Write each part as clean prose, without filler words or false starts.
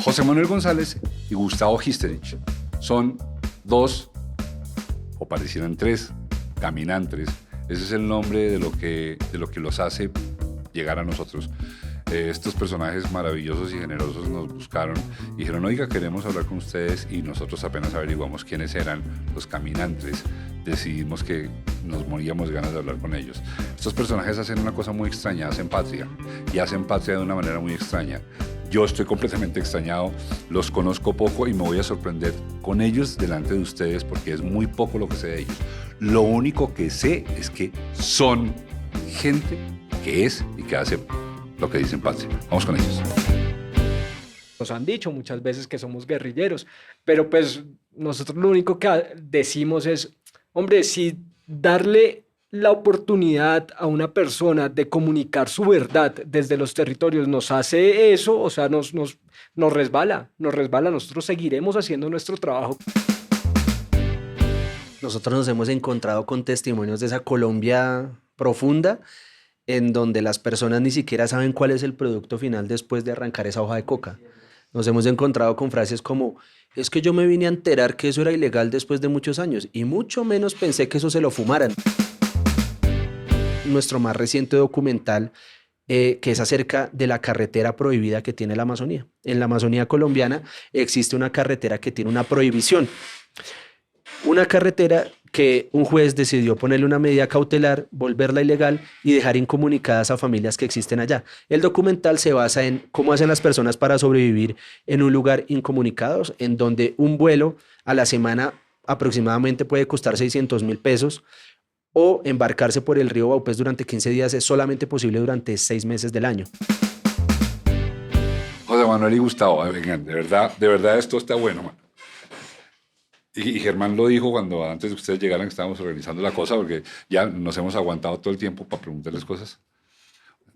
José Manuel González y Gustavo Histerich son dos, o parecieran tres, caminantes. Ese es el nombre de lo que los hace llegar a nosotros. Estos personajes maravillosos y generosos nos buscaron y dijeron, oiga, queremos hablar con ustedes, y nosotros apenas averiguamos quiénes eran los caminantes, decidimos que nos moríamos de ganas de hablar con ellos. Estos personajes hacen una cosa muy extraña, hacen patria, y hacen patria de una manera muy extraña. Yo estoy completamente extrañado, los conozco poco y me voy a sorprender con ellos delante de ustedes porque es muy poco lo que sé de ellos. Lo único que sé es que son gente que es y que hace lo que dicen patria. Vamos con ellos. Nos han dicho muchas veces que somos guerrilleros, pero pues nosotros lo único que decimos es, hombre, si darle la oportunidad a una persona de comunicar su verdad desde los territorios nos hace eso, o sea, nos resbala, nosotros seguiremos haciendo nuestro trabajo. Nosotros nos hemos encontrado con testimonios de esa Colombia profunda, en donde las personas ni siquiera saben cuál es el producto final después de arrancar esa hoja de coca. Nos hemos encontrado con frases como, es que yo me vine a enterar que eso era ilegal después de muchos años y mucho menos pensé que eso se lo fumaran. Nuestro más reciente documental, que es acerca de la carretera prohibida que tiene la Amazonía. En la Amazonía colombiana existe una carretera que tiene una prohibición. Una carretera que un juez decidió ponerle una medida cautelar, volverla ilegal y dejar incomunicadas a familias que existen allá. El documental se basa en cómo hacen las personas para sobrevivir en un lugar incomunicados, en donde un vuelo a la semana aproximadamente puede costar 600.000 pesos, o embarcarse por el río Baupés durante 15 días es solamente posible durante 6 meses del año. José Manuel y Gustavo, vengan, de verdad esto está bueno, man. Y Germán lo dijo cuando antes de que ustedes llegaran, que estábamos organizando la cosa, porque ya nos hemos aguantado todo el tiempo para preguntarles cosas.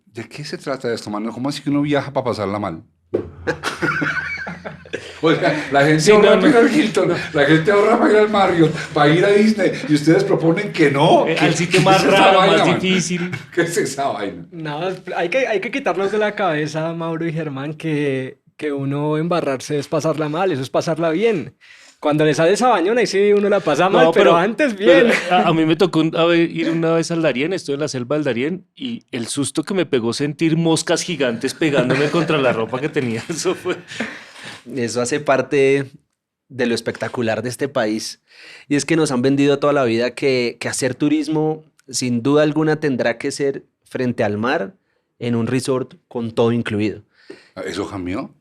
¿De qué se trata esto, mano? ¿Cómo así que uno viaja para pasarla mal? O sea, la gente ahorra para ir al Hilton, la gente ahorra para ir al Marriott, para ir a Disney, y ustedes proponen que no. Al sitio más raro, más difícil. ¿Qué es esa vaina? No, hay que quitarnos de la cabeza, Mauro y Germán, que uno embarrarse es pasarla mal, eso es pasarla bien. Cuando le sale esa bañona, ahí sí uno la pasa mal, pero antes bien. A mí me tocó ir una vez al Darién, estoy en la selva del Darién, y el susto que me pegó sentir moscas gigantes pegándome contra la ropa que tenía, Eso hace parte de lo espectacular de este país. Y es que nos han vendido toda la vida que hacer turismo, sin duda alguna, tendrá que ser frente al mar, en un resort con todo incluido. ¿Eso cambió?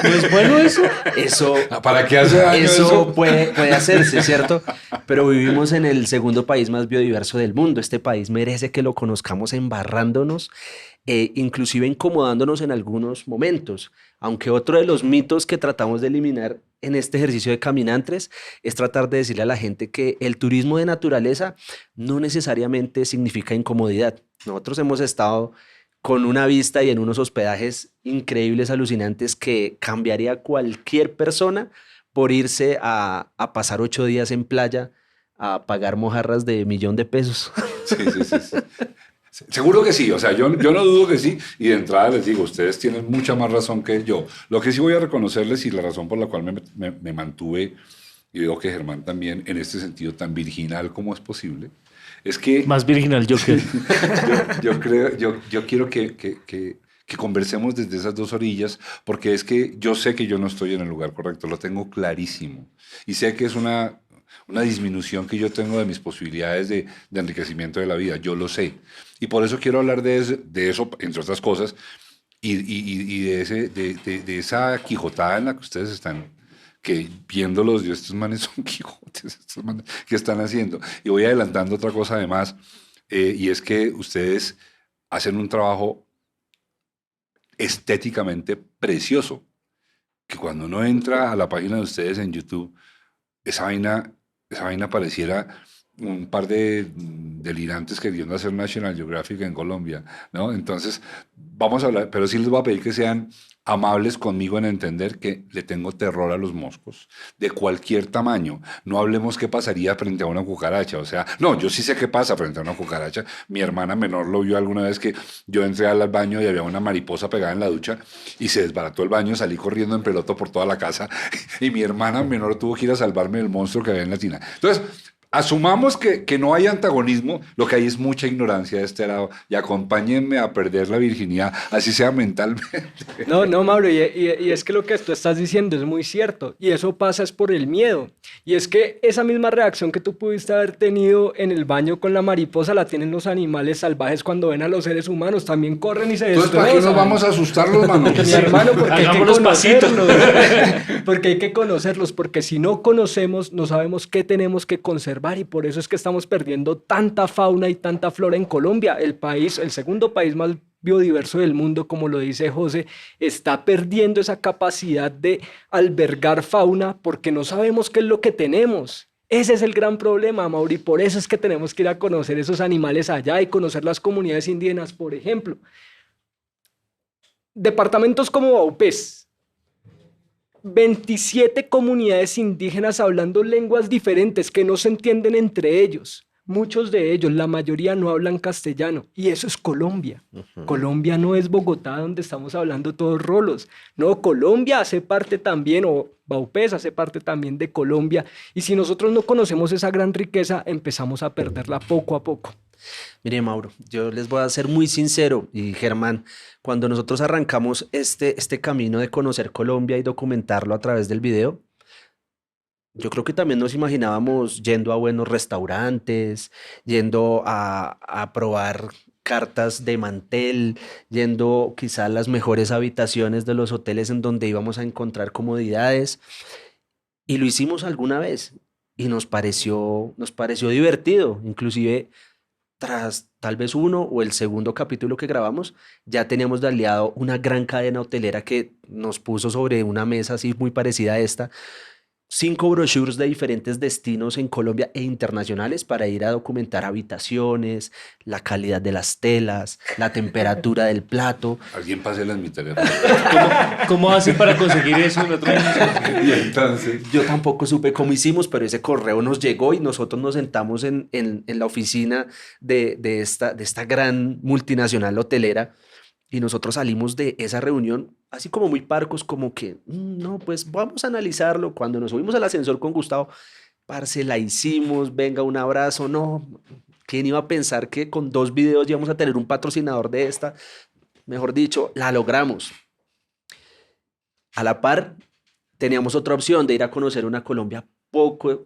¿No es bueno eso? Eso, ¿Para qué hace daño eso? Eso puede hacerse, ¿cierto? Pero vivimos en el segundo país más biodiverso del mundo. Este país merece que lo conozcamos embarrándonos, inclusive incomodándonos en algunos momentos. Aunque otro de los mitos que tratamos de eliminar en este ejercicio de caminantes es tratar de decirle a la gente que el turismo de naturaleza no necesariamente significa incomodidad. Nosotros hemos estado con una vista y en unos hospedajes increíbles, alucinantes, que cambiaría a cualquier persona por irse a pasar 8 días en playa a pagar mojarras de 1.000.000 pesos. Sí. Seguro que sí, o sea, yo no dudo que sí, y de entrada les digo, ustedes tienen mucha más razón que yo. Lo que sí voy a reconocerles, y la razón por la cual me mantuve, y veo que Germán también, en este sentido tan virginal como es posible, es que... Más virginal yo que... yo quiero que conversemos desde esas dos orillas, porque es que yo sé que yo no estoy en el lugar correcto, lo tengo clarísimo. Y sé que es una disminución que yo tengo de mis posibilidades de enriquecimiento de la vida, yo lo sé. Y por eso quiero hablar de eso, entre otras cosas, y de esa quijotada en la que ustedes están, que viéndolos, estos manes son quijotes, estos manes que están haciendo. Y voy adelantando otra cosa además, y es que ustedes hacen un trabajo estéticamente precioso, que cuando uno entra a la página de ustedes en YouTube, esa vaina pareciera un par de delirantes queriendo hacer National Geographic en Colombia, ¿no? Entonces, vamos a hablar, pero sí les voy a pedir que sean amables conmigo en entender que le tengo terror a los moscos, de cualquier tamaño. No hablemos qué pasaría frente a una cucaracha. O sea, no, yo sí sé qué pasa frente a una cucaracha. Mi hermana menor lo vio alguna vez que yo entré al baño y había una mariposa pegada en la ducha y se desbarató el baño, salí corriendo en pelota por toda la casa y mi hermana menor tuvo que ir a salvarme del monstruo que había en la tina. Entonces, asumamos que no hay antagonismo, lo que hay es mucha ignorancia de este lado y acompáñenme a perder la virginidad, así sea mentalmente. No, no, Mauro, y es que lo que tú estás diciendo es muy cierto, y eso pasa es por el miedo, y es que esa misma reacción que tú pudiste haber tenido en el baño con la mariposa la tienen los animales salvajes cuando ven a los seres humanos, también corren y se Entonces, ¿para qué nos destrozan. vamos a asustar los manos? Mi hermano, porque hay que Hagámonos pasitos. conocerlos, porque hay que conocerlos, porque si no conocemos, no sabemos qué tenemos que conservar, y por eso es que estamos perdiendo tanta fauna y tanta flora en Colombia, el país, el segundo país más biodiverso del mundo, como lo dice José, está perdiendo esa capacidad de albergar fauna porque no sabemos qué es lo que tenemos. Ese es el gran problema, Mauri, por eso es que tenemos que ir a conocer esos animales allá y conocer las comunidades indígenas, por ejemplo. Departamentos como Vaupés, 27 comunidades indígenas hablando lenguas diferentes que no se entienden entre ellos. Muchos de ellos, la mayoría no hablan castellano y eso es Colombia. Colombia no es Bogotá donde estamos hablando todos rolos. No, Colombia hace parte también, o Vaupés hace parte también de Colombia. Y si nosotros no conocemos esa gran riqueza, empezamos a perderla poco a poco. Mire, Mauro, yo les voy a ser muy sincero y Germán, cuando nosotros arrancamos este camino de conocer Colombia y documentarlo a través del video, yo creo que también nos imaginábamos yendo a buenos restaurantes, yendo a probar cartas de mantel, yendo quizá a las mejores habitaciones de los hoteles en donde íbamos a encontrar comodidades. Y lo hicimos alguna vez y nos pareció divertido. Inclusive tras tal vez uno o el segundo capítulo que grabamos, ya teníamos de aliado una gran cadena hotelera que nos puso sobre una mesa así muy parecida a esta 5 brochures de diferentes destinos en Colombia e internacionales para ir a documentar habitaciones, la calidad de las telas, la temperatura del plato. Alguien páseles mi teléfono. ¿Cómo hace para conseguir eso? Y entonces, Yo tampoco supe cómo hicimos, pero ese correo nos llegó y nosotros nos sentamos en la oficina de esta gran multinacional hotelera y nosotros salimos de esa reunión así como muy parcos, como que, no, pues vamos a analizarlo. Cuando nos subimos al ascensor con Gustavo, parce, la hicimos, venga, un abrazo, no. ¿Quién iba a pensar que con 2 videos íbamos a tener un patrocinador de esta? Mejor dicho, la logramos. A la par, teníamos otra opción de ir a conocer una Colombia poco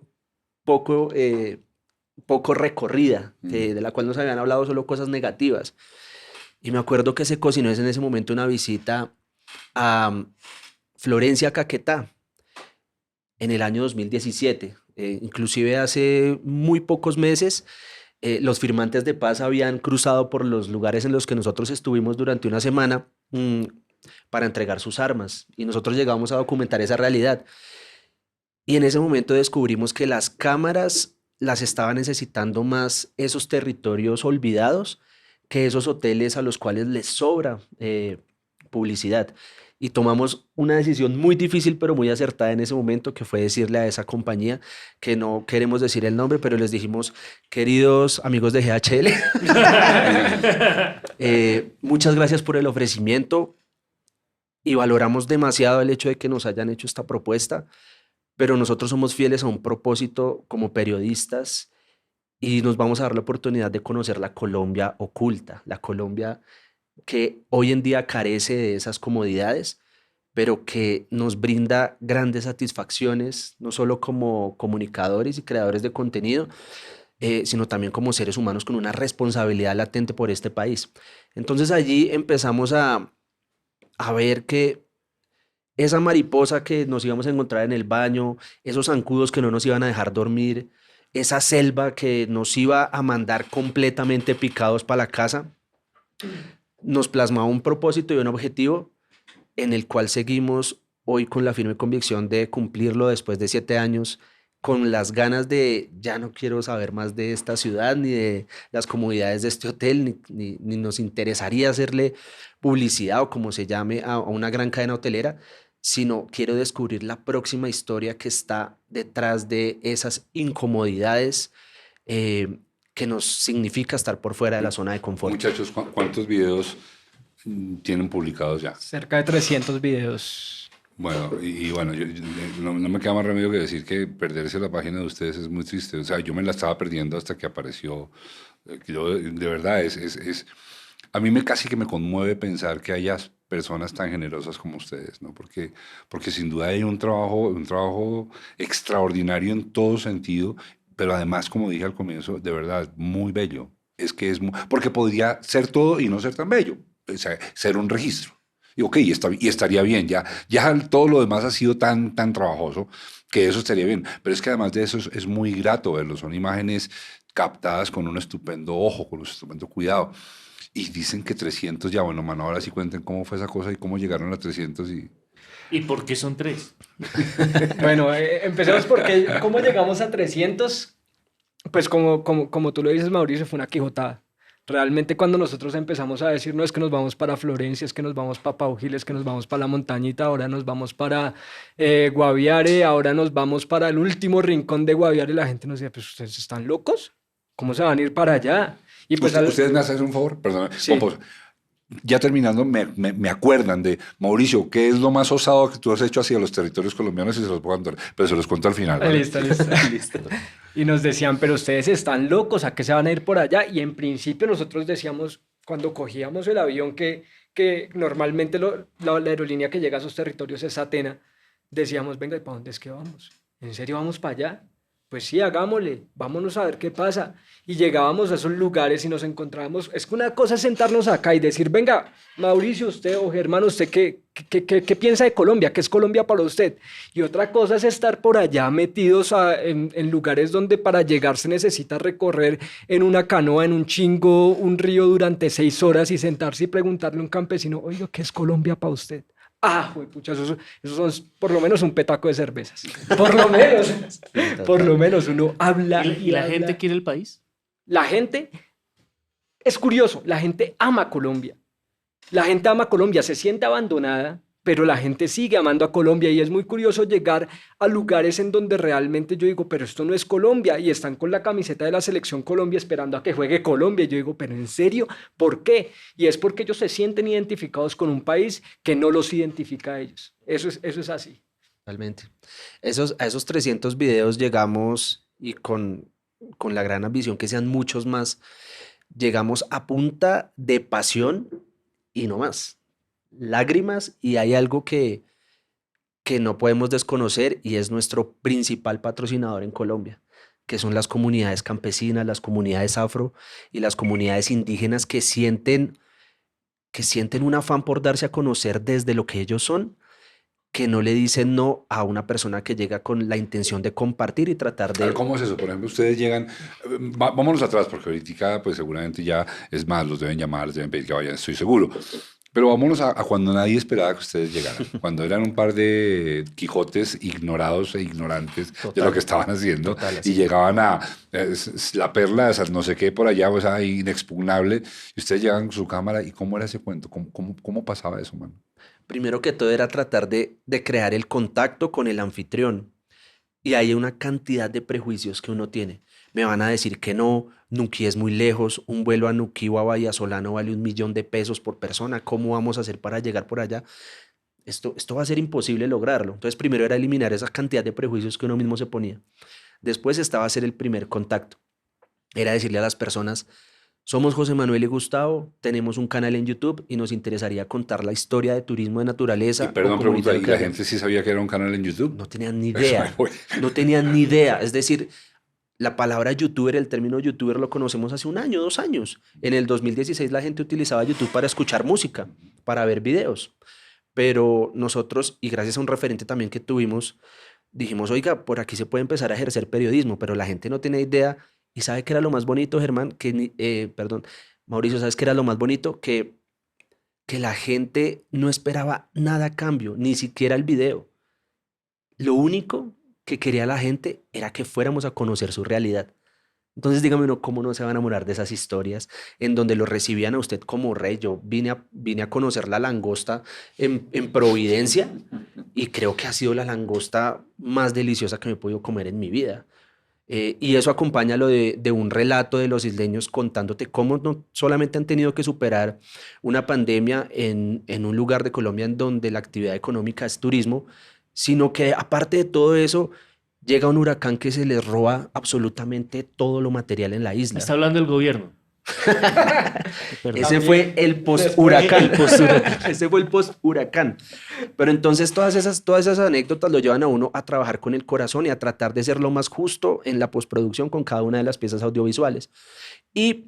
recorrida, de la cual nos habían hablado solo cosas negativas. Y me acuerdo que se cocinó en ese momento una visita a Florencia, Caquetá, en el año 2017. Inclusive hace muy pocos meses, los firmantes de paz habían cruzado por los lugares en los que nosotros estuvimos durante una semana para entregar sus armas. Y nosotros llegamos a documentar esa realidad. Y en ese momento descubrimos que las cámaras las estaban necesitando más esos territorios olvidados que esos hoteles a los cuales les sobra publicidad. Y tomamos una decisión muy difícil, pero muy acertada en ese momento, que fue decirle a esa compañía, que no queremos decir el nombre, pero les dijimos, queridos amigos de GHL, muchas gracias por el ofrecimiento y valoramos demasiado el hecho de que nos hayan hecho esta propuesta, pero nosotros somos fieles a un propósito como periodistas y nos vamos a dar la oportunidad de conocer la Colombia oculta, la Colombia que hoy en día carece de esas comodidades, pero que nos brinda grandes satisfacciones, no solo como comunicadores y creadores de contenido, sino también como seres humanos con una responsabilidad latente por este país. Entonces allí empezamos a ver que esa mariposa que nos íbamos a encontrar en el baño, esos zancudos que no nos iban a dejar dormir, esa selva que nos iba a mandar completamente picados para la casa, nos plasmaba un propósito y un objetivo en el cual seguimos hoy con la firme convicción de cumplirlo después de 7 años con las ganas de ya no quiero saber más de esta ciudad ni de las comodidades de este hotel, ni nos interesaría hacerle publicidad o como se llame a una gran cadena hotelera, sino quiero descubrir la próxima historia que está detrás de esas incomodidades que nos significa estar por fuera de la zona de confort. Muchachos, ¿cuántos videos tienen publicados ya? Cerca de 300 videos. Bueno, y bueno, no me queda más remedio que decir que perderse la página de ustedes es muy triste. O sea, yo me la estaba perdiendo hasta que apareció. Yo, de verdad, a mí casi que me conmueve pensar que haya personas tan generosas como ustedes, ¿no? Porque sin duda hay un trabajo extraordinario en todo sentido, pero además, como dije al comienzo, de verdad, muy bello. Porque podría ser todo y no ser tan bello, o sea, ser un registro. Y ok, y estaría bien, ya todo lo demás ha sido tan trabajoso que eso estaría bien. Pero es que además de eso es muy grato verlo, son imágenes captadas con un estupendo ojo, con un estupendo cuidado. Y dicen que 300 ya, bueno, mano, ahora sí cuenten cómo fue esa cosa y cómo llegaron a 300 y... ¿Y por qué son 3? Bueno, empecemos porque cómo llegamos a 300, pues como tú lo dices, Mauricio, fue una quijotada. Realmente cuando nosotros empezamos a decir, no, es que nos vamos para Florencia, es que nos vamos para Pau Gil, es que nos vamos para la montañita, ahora nos vamos para Guaviare, ahora nos vamos para el último rincón de Guaviare, la gente nos decía, pues ustedes están locos, ¿cómo se van a ir para allá? Y pues ¿Ustedes me hacen un favor? Perdón. Sí. Ya terminando, me acuerdan de Mauricio, ¿qué es lo más osado que tú has hecho hacia los territorios colombianos? Y se los puedo contar, pero se los cuento al final. ¿Vale? Listo. Y nos decían, pero ustedes están locos, ¿a qué se van a ir por allá? Y en principio nosotros decíamos, cuando cogíamos el avión, que normalmente la aerolínea que llega a esos territorios es Atena, decíamos, venga, ¿y para dónde es que vamos? ¿En serio vamos para allá? Pues sí, hagámosle, vámonos a ver qué pasa. Y llegábamos a esos lugares y nos encontrábamos, es que una cosa es sentarnos acá y decir, venga, Mauricio, usted o Germán, ¿usted qué piensa de Colombia? ¿Qué es Colombia para usted? Y otra cosa es estar por allá metidos en lugares donde para llegar se necesita recorrer en una canoa, en un chingo, un río durante 6 horas y sentarse y preguntarle a un campesino, oiga, ¿qué es Colombia para usted? Ah, pucha, esos son por lo menos un petaco de cervezas. Por lo menos uno habla. ¿Y la habla. gente quiere el país? La gente, es curioso, la gente ama Colombia. La gente ama Colombia, se siente abandonada, pero la gente sigue amando a Colombia y es muy curioso llegar a lugares en donde realmente yo digo, pero esto no es Colombia y están con la camiseta de la selección Colombia esperando a que juegue Colombia. Y yo digo, pero ¿en serio? ¿Por qué? Y es porque ellos se sienten identificados con un país que no los identifica a ellos. Eso es así. Totalmente. A esos 300 videos llegamos y con la gran ambición que sean muchos más, llegamos a punta de pasión y no más. Lágrimas y hay algo que no podemos desconocer y es nuestro principal patrocinador en Colombia, que son las comunidades campesinas, las comunidades afro y las comunidades indígenas que sienten un afán por darse a conocer desde lo que ellos son, que no le dicen no a una persona que llega con la intención de compartir y tratar de... ¿Cómo es eso? Por ejemplo, ustedes llegan, vámonos atrás, porque ahorita pues seguramente ya, es más, los deben llamar, les deben pedir que vayan, estoy seguro. Pero vámonos a cuando nadie esperaba que ustedes llegaran, cuando eran un par de Quijotes ignorados e ignorantes de lo que estaban haciendo, y llegaban a la perla, no sé qué por allá, o sea, inexpugnable, y ustedes llegan con su cámara, ¿y cómo era ese cuento? ¿Cómo pasaba eso, man? Primero que todo era tratar de crear el contacto con el anfitrión. Y hay una cantidad de prejuicios que uno tiene. Me van a decir que no, Nuquí es muy lejos, un vuelo a Nuquí o a Vallasolano vale $1.000.000 por persona. ¿Cómo vamos a hacer para llegar por allá? Esto va a ser imposible lograrlo. Entonces primero era eliminar esa cantidad de prejuicios que uno mismo se ponía. Después estaba hacer el primer contacto. Era decirle a las personas, somos José Manuel y Gustavo, tenemos un canal en YouTube y nos interesaría contar la historia de turismo de naturaleza. Y perdón, pregunta, ¿y la gente sí sabía que era un canal en YouTube? No tenían ni idea. No tenían ni idea. Es decir, la palabra youtuber, el término youtuber lo conocemos hace 1 año, 2 años. En el 2016 la gente utilizaba YouTube para escuchar música, para ver videos. Pero nosotros, y gracias a un referente también que tuvimos, dijimos, oiga, por aquí se puede empezar a ejercer periodismo, pero la gente no tiene idea. ¿Y sabe qué era lo más bonito, Germán? Mauricio, ¿sabes qué era lo más bonito? Que la gente no esperaba nada a cambio, ni siquiera el video. Lo único que quería la gente era que fuéramos a conocer su realidad. Entonces dígame uno, ¿cómo no se va a enamorar de esas historias en donde lo recibían a usted como rey? Yo vine a conocer la langosta en Providencia y creo que ha sido la langosta más deliciosa que me he podido comer en mi vida. Y eso acompaña lo de un relato de los isleños contándote cómo no solamente han tenido que superar una pandemia en un lugar de Colombia en donde la actividad económica es turismo, sino que aparte de todo eso, llega un huracán que se les roba absolutamente todo lo material en la isla. Está hablando el gobierno. Perdón. Ese fue el post-huracán. Ese fue el post-huracán. Pero entonces todas esas anécdotas lo llevan a uno a trabajar con el corazón y a tratar de ser lo más justo en la postproducción con cada una de las piezas audiovisuales. Y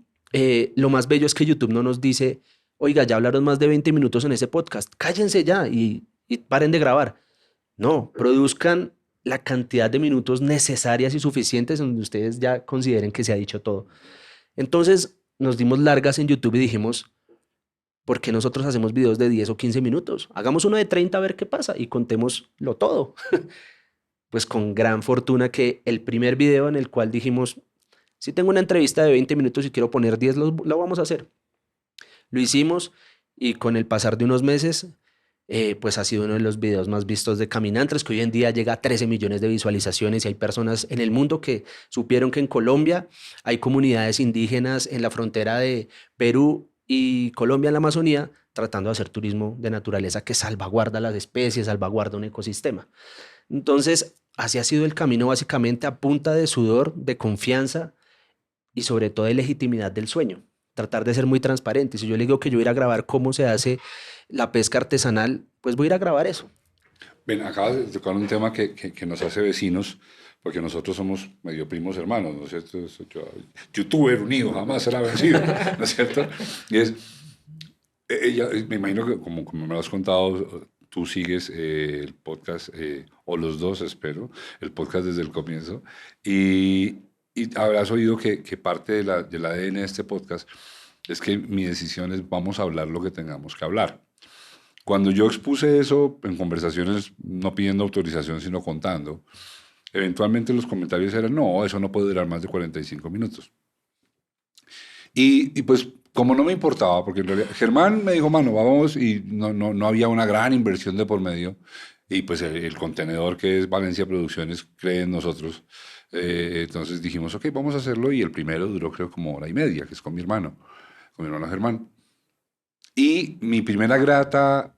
lo más bello es que YouTube no nos dice, oiga, ya hablaron más de 20 minutos en ese podcast, cállense ya y paren de grabar. No, produzcan la cantidad de minutos necesarias y suficientes donde ustedes ya consideren que se ha dicho todo. Entonces nos dimos largas en YouTube y dijimos, ¿por qué nosotros hacemos videos de 10 o 15 minutos? Hagamos uno de 30 a ver qué pasa y contémoslo todo. Pues con gran fortuna que el primer video en el cual dijimos, si tengo una entrevista de 20 minutos y quiero poner 10, lo vamos a hacer. Lo hicimos y con el pasar de unos meses, pues ha sido uno de los videos más vistos de Caminantes, que hoy en día llega a 13 millones de visualizaciones y hay personas en el mundo que supieron que en Colombia hay comunidades indígenas en la frontera de Perú y Colombia en la Amazonía tratando de hacer turismo de naturaleza que salvaguarda las especies, salvaguarda un ecosistema. Entonces, así ha sido el camino básicamente a punta de sudor, de confianza y sobre todo de legitimidad del sueño. Tratar de ser muy transparente. Si yo le digo que yo voy a ir a grabar cómo se hace la pesca artesanal, pues voy a ir a grabar eso. Ven, acabas de tocar un tema que nos hace vecinos, porque nosotros somos medio primos hermanos, ¿no es cierto? Youtuber unido, jamás será vencido, ¿no es cierto? Y es, ella, me imagino que como me lo has contado, tú sigues el podcast, o los dos, espero, el podcast desde el comienzo, y habrás oído que parte del ADN de este podcast es que mi decisión es vamos a hablar lo que tengamos que hablar. Cuando yo expuse eso en conversaciones, no pidiendo autorización, sino contando, eventualmente los comentarios eran, no, eso no puede durar más de 45 minutos. Y pues, como no me importaba, porque en realidad Germán me dijo, mano, vamos, y no había una gran inversión de por medio, y pues el contenedor que es Valencia Producciones cree en nosotros. Entonces dijimos, ok, vamos a hacerlo, y el primero duró creo como hora y media, que es con mi hermano Germán. Y mi primera grata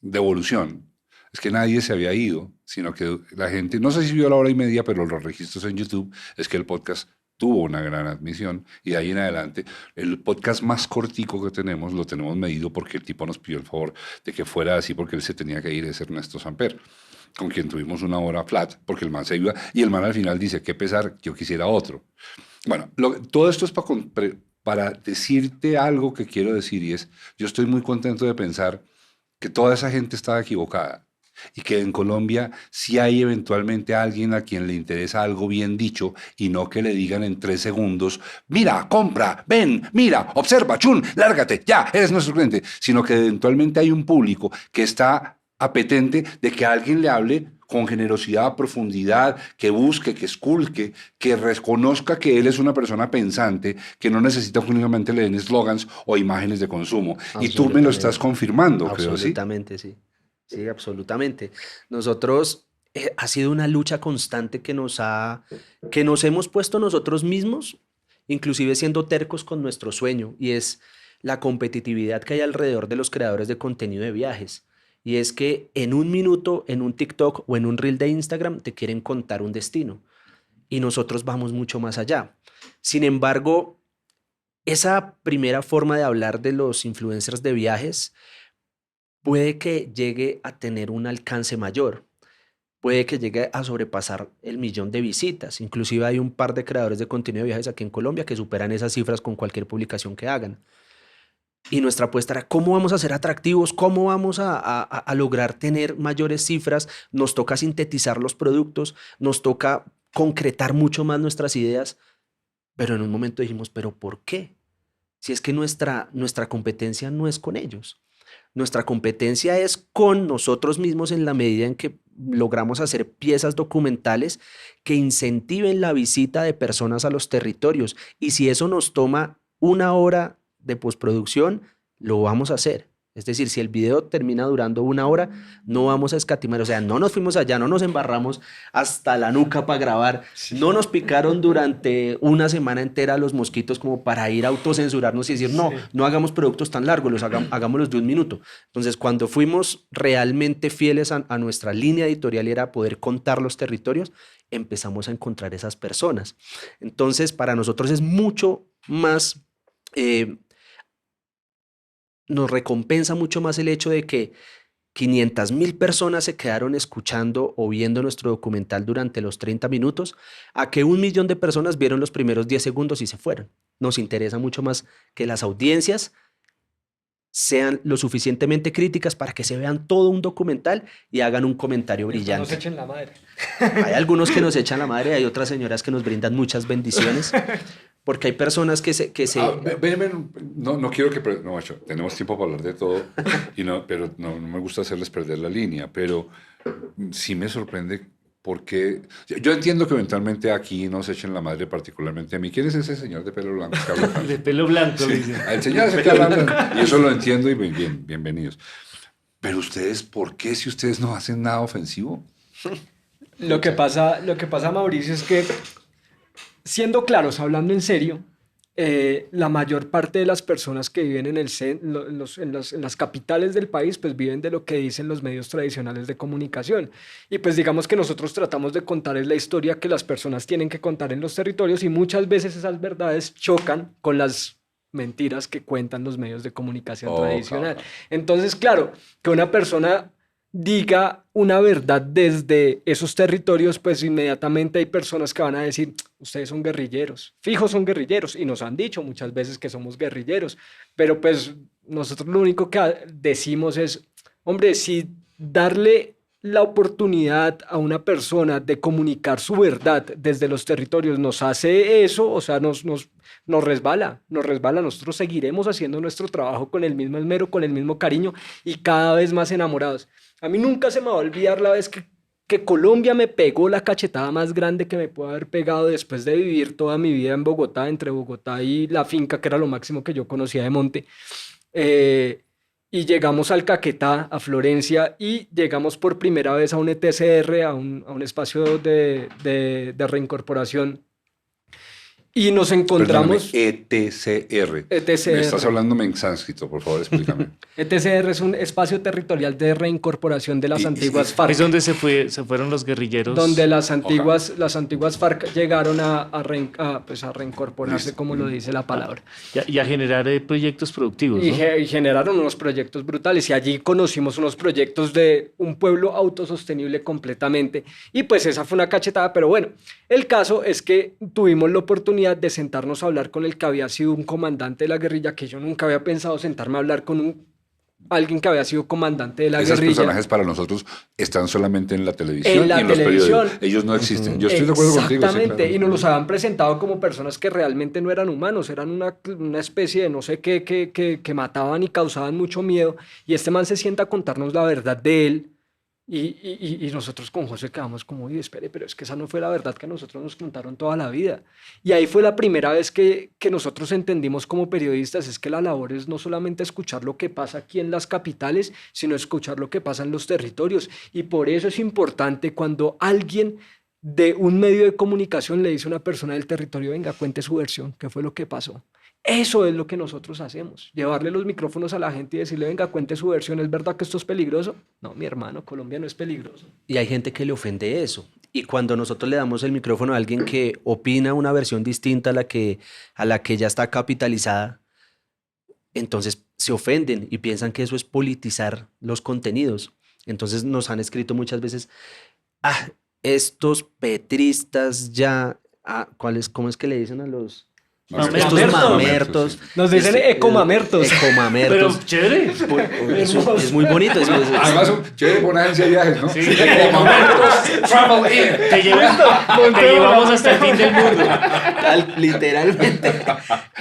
devolución es que nadie se había ido, sino que la gente, no sé si vio la hora y media, pero los registros en YouTube es que el podcast tuvo una gran admisión y de ahí en adelante el podcast más cortico que tenemos lo tenemos medido porque el tipo nos pidió el favor de que fuera así porque él se tenía que ir, es Ernesto Samper, con quien tuvimos una hora flat porque el man se iba y el man al final dice, qué pesar, yo quisiera otro. Bueno, todo esto es para decirte algo que quiero decir y es, yo estoy muy contento de pensar que toda esa gente estaba equivocada y que en Colombia sí hay eventualmente alguien a quien le interesa algo bien dicho y no que le digan en 3 segundos, mira, compra, ven, mira, observa, chun, lárgate, ya, eres nuestro cliente, sino que eventualmente hay un público que está apetente de que alguien le hable con generosidad, profundidad, que busque, que esculque, que reconozca que él es una persona pensante, que no necesita únicamente le den eslogans o imágenes de consumo. Y tú me lo estás confirmando, creo, ¿sí? Absolutamente, sí. Sí, absolutamente. Nosotros, ha sido una lucha constante que nos hemos puesto nosotros mismos, inclusive siendo tercos con nuestro sueño, y es la competitividad que hay alrededor de los creadores de contenido de viajes. Y es que en un minuto, en un TikTok o en un reel de Instagram te quieren contar un destino. Y nosotros vamos mucho más allá. Sin embargo, esa primera forma de hablar de los influencers de viajes puede que llegue a tener un alcance mayor. Puede que llegue a sobrepasar el 1.000.000 de visitas. Inclusive hay un par de creadores de contenido de viajes aquí en Colombia que superan esas cifras con cualquier publicación que hagan. Y nuestra apuesta era cómo vamos a ser atractivos, cómo vamos a lograr tener mayores cifras. Nos toca sintetizar los productos, nos toca concretar mucho más nuestras ideas. Pero en un momento dijimos, ¿pero por qué? Si es que nuestra competencia no es con ellos. Nuestra competencia es con nosotros mismos en la medida en que logramos hacer piezas documentales que incentiven la visita de personas a los territorios. Y si eso nos toma 1 hora de postproducción, lo vamos a hacer. Es decir, si el video termina durando 1 hora, no vamos a escatimar. O sea, no nos fuimos allá, no nos embarramos hasta la nuca para grabar. No nos picaron durante una semana entera los mosquitos como para ir a autocensurarnos y decir, no, no hagamos productos tan largos, hagámoslos de 1 minuto. Entonces, cuando fuimos realmente fieles a nuestra línea editorial y era poder contar los territorios, empezamos a encontrar esas personas. Entonces, para nosotros es mucho más... nos recompensa mucho más el hecho de que 500.000 personas se quedaron escuchando o viendo nuestro documental durante los 30 minutos, a que 1 millón de personas vieron los primeros 10 segundos y se fueron. Nos interesa mucho más que las audiencias sean lo suficientemente críticas para que se vean todo un documental y hagan un comentario brillante. Nos echen la madre. Hay algunos que nos echan la madre, hay otras señoras que nos brindan muchas bendiciones, porque hay personas que se... No quiero que... No, macho, tenemos tiempo para hablar de todo, pero no me gusta hacerles perder la línea, pero sí me sorprende porque... Yo entiendo que eventualmente aquí nos echen la madre, particularmente a mí. ¿Quién es ese señor de pelo blanco que habla tanto? De pelo blanco, Sí, dice. el señor ese que habla, y eso lo entiendo y bienvenidos. Pero ustedes, ¿por qué si ustedes no hacen nada ofensivo? Lo que pasa, Mauricio, es que, siendo claros, hablando en serio, la mayor parte de las personas que viven en las capitales del país, pues viven de lo que dicen los medios tradicionales de comunicación. Y pues digamos que nosotros tratamos de contar la historia que las personas tienen que contar en los territorios, y muchas veces esas verdades chocan con las mentiras que cuentan los medios de comunicación tradicional. Claro. Entonces, claro, que una persona diga una verdad desde esos territorios, pues inmediatamente hay personas que van a decir, ustedes son guerrilleros, fijos son guerrilleros, y nos han dicho muchas veces que somos guerrilleros, pero pues nosotros lo único que decimos es, hombre, si darle la oportunidad a una persona de comunicar su verdad desde los territorios nos hace eso, o sea, nos resbala, nosotros seguiremos haciendo nuestro trabajo con el mismo esmero, con el mismo cariño y cada vez más enamorados. A mí nunca se me va a olvidar la vez que Colombia me pegó la cachetada más grande que me puede haber pegado después de vivir toda mi vida en Bogotá, entre Bogotá y la finca, que era lo máximo que yo conocía de monte. Y llegamos al Caquetá, a Florencia, y llegamos por primera vez a un ETCR, a un espacio de reincorporación. Y nos encontramos... Perdóname, ETCR. ETCR. Me estás hablándome en sánscrito, por favor, explícame. ETCR es un espacio territorial de reincorporación de las antiguas FARC. Es donde se fueron los guerrilleros. Donde las antiguas FARC llegaron a reincorporarse, como lo dice la palabra. Y a generar proyectos productivos, ¿no? Y generaron unos proyectos brutales. Y allí conocimos unos proyectos de un pueblo autosostenible completamente. Y pues esa fue una cachetada. Pero bueno, el caso es que tuvimos la oportunidad de sentarnos a hablar con el que había sido un comandante de la guerrilla, que yo nunca había pensado sentarme a hablar con alguien que había sido comandante de la guerrilla. Esos personajes para nosotros están solamente en la televisión en la y en los televisión. periódicos. Ellos no existen. Yo estoy de acuerdo contigo. Exactamente. Sí, claro. Y nos los habían presentado como personas que realmente no eran humanos, eran una especie de no sé qué que mataban y causaban mucho miedo. Y este man se sienta a contarnos la verdad de él. Y nosotros con José quedamos como, oye, espere, pero es que esa no fue la verdad que nosotros nos contaron toda la vida. Y ahí fue la primera vez que nosotros entendimos como periodistas, es que la labor es no solamente escuchar lo que pasa aquí en las capitales, sino escuchar lo que pasa en los territorios. Y por eso es importante cuando alguien de un medio de comunicación le dice a una persona del territorio, venga, cuente su versión, ¿qué fue lo que pasó? Eso es lo que nosotros hacemos, llevarle los micrófonos a la gente y decirle, venga, cuente su versión, ¿es verdad que esto es peligroso? No, mi hermano, Colombia no es peligroso. Y hay gente que le ofende eso. Y cuando nosotros le damos el micrófono a alguien que opina una versión distinta a la que ya está capitalizada, entonces se ofenden y piensan que eso es politizar los contenidos. Entonces nos han escrito muchas veces, estos petristas ya, ¿cómo es que le dicen a los... Mamertos. Estos mamertos. Nos dicen ecomamertos. Ecomamertos. Pero chévere. Es muy bonito. Además, chévere con una agencia de viajes, ¿no? Sí. Travel In. Te llevamos hasta el fin del mundo. Literalmente.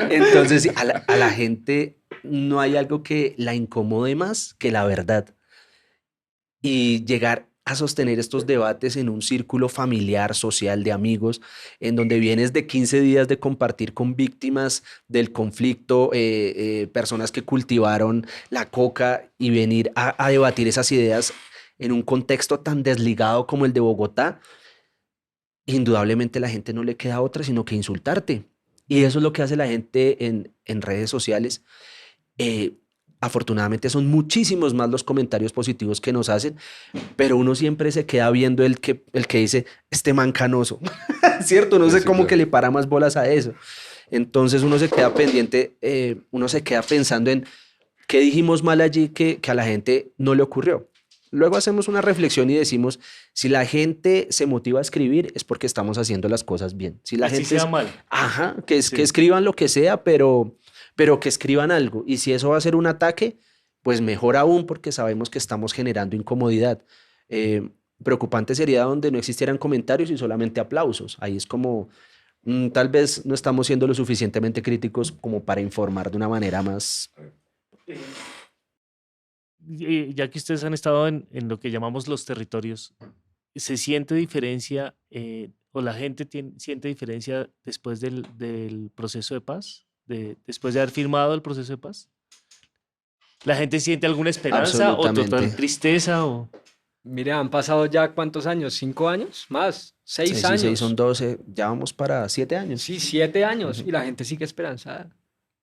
Entonces, a la gente no hay algo que la incomode más que la verdad. Y llegar a sostener estos debates en un círculo familiar, social, de amigos, en donde vienes de 15 días de compartir con víctimas del conflicto, personas que cultivaron la coca y venir a debatir esas ideas en un contexto tan desligado como el de Bogotá, indudablemente la gente no le queda otra sino que insultarte. Y eso es lo que hace la gente en redes sociales. Afortunadamente son muchísimos más los comentarios positivos que nos hacen, pero uno siempre se queda viendo el que dice, este man canoso, ¿cierto? No sé Sí, cómo claro. que le para más bolas a eso. Entonces uno se queda pendiente, uno se queda pensando en qué dijimos mal allí que a la gente no le ocurrió. Luego hacemos una reflexión y decimos, si la gente se motiva a escribir es porque estamos haciendo las cosas bien. Si la Así gente sea mal. Ajá, Sí. que escriban lo que sea, pero que escriban algo. Y si eso va a ser un ataque, pues mejor aún porque sabemos que estamos generando incomodidad. Preocupante sería donde no existieran comentarios y solamente aplausos. Ahí es como, tal vez no estamos siendo lo suficientemente críticos como para informar de una manera más... Ya que ustedes han estado en lo que llamamos los territorios, ¿se siente diferencia o la gente siente diferencia después del proceso de paz? Después de haber firmado el proceso de paz? ¿La gente siente alguna esperanza o total Absolutamente. tristeza? Mire, han pasado ya ¿cuántos años? ¿5 años? ¿Más? ¿6 6 y años? 6 son 12, ya vamos para 7 años. Sí, 7 años. Y la gente sigue esperanzada.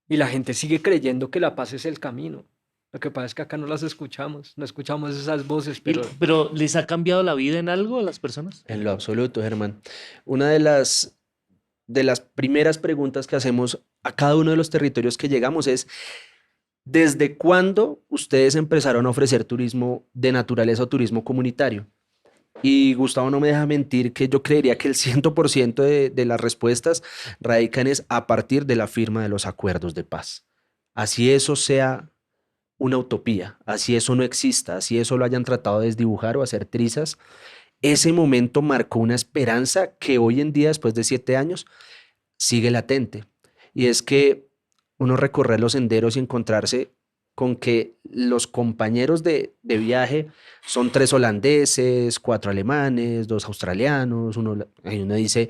Y la gente sigue creyendo que la paz es el camino. Lo que pasa es que acá no las escuchamos. No escuchamos esas voces, Pero ¿les ha cambiado la vida en algo a las personas? En lo absoluto, Germán. Una de las primeras preguntas que hacemos a cada uno de los territorios que llegamos es, ¿desde cuándo ustedes empezaron a ofrecer turismo de naturaleza o turismo comunitario? Y Gustavo no me deja mentir que yo creería que el 100% de las respuestas radican es a partir de la firma de los acuerdos de paz. Así eso sea una utopía, así eso no exista, así eso lo hayan tratado de desdibujar o hacer trizas, ese momento marcó una esperanza que hoy en día, después de 7 años, sigue latente. Y es que uno recorrer los senderos y encontrarse con que los compañeros de viaje son 3 holandeses, 4 alemanes, 2 australianos, y uno dice,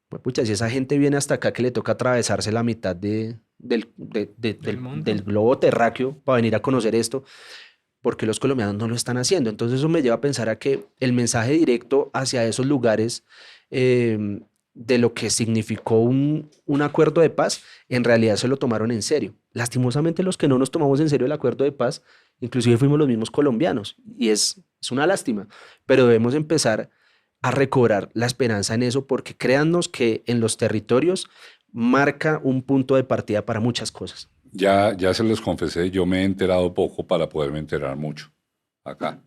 pues pucha, si esa gente viene hasta acá que le toca atravesarse la mitad mundo. del globo terráqueo para venir a conocer esto, porque los colombianos no lo están haciendo. Entonces eso me lleva a pensar a que el mensaje directo hacia esos lugares de lo que significó un acuerdo de paz, en realidad se lo tomaron en serio. Lastimosamente los que no nos tomamos en serio el acuerdo de paz, inclusive fuimos los mismos colombianos, y es una lástima, pero debemos empezar a recobrar la esperanza en eso, porque créannos que en los territorios marca un punto de partida para muchas cosas. Ya se los confesé, yo me he enterado poco para poderme enterar mucho acá.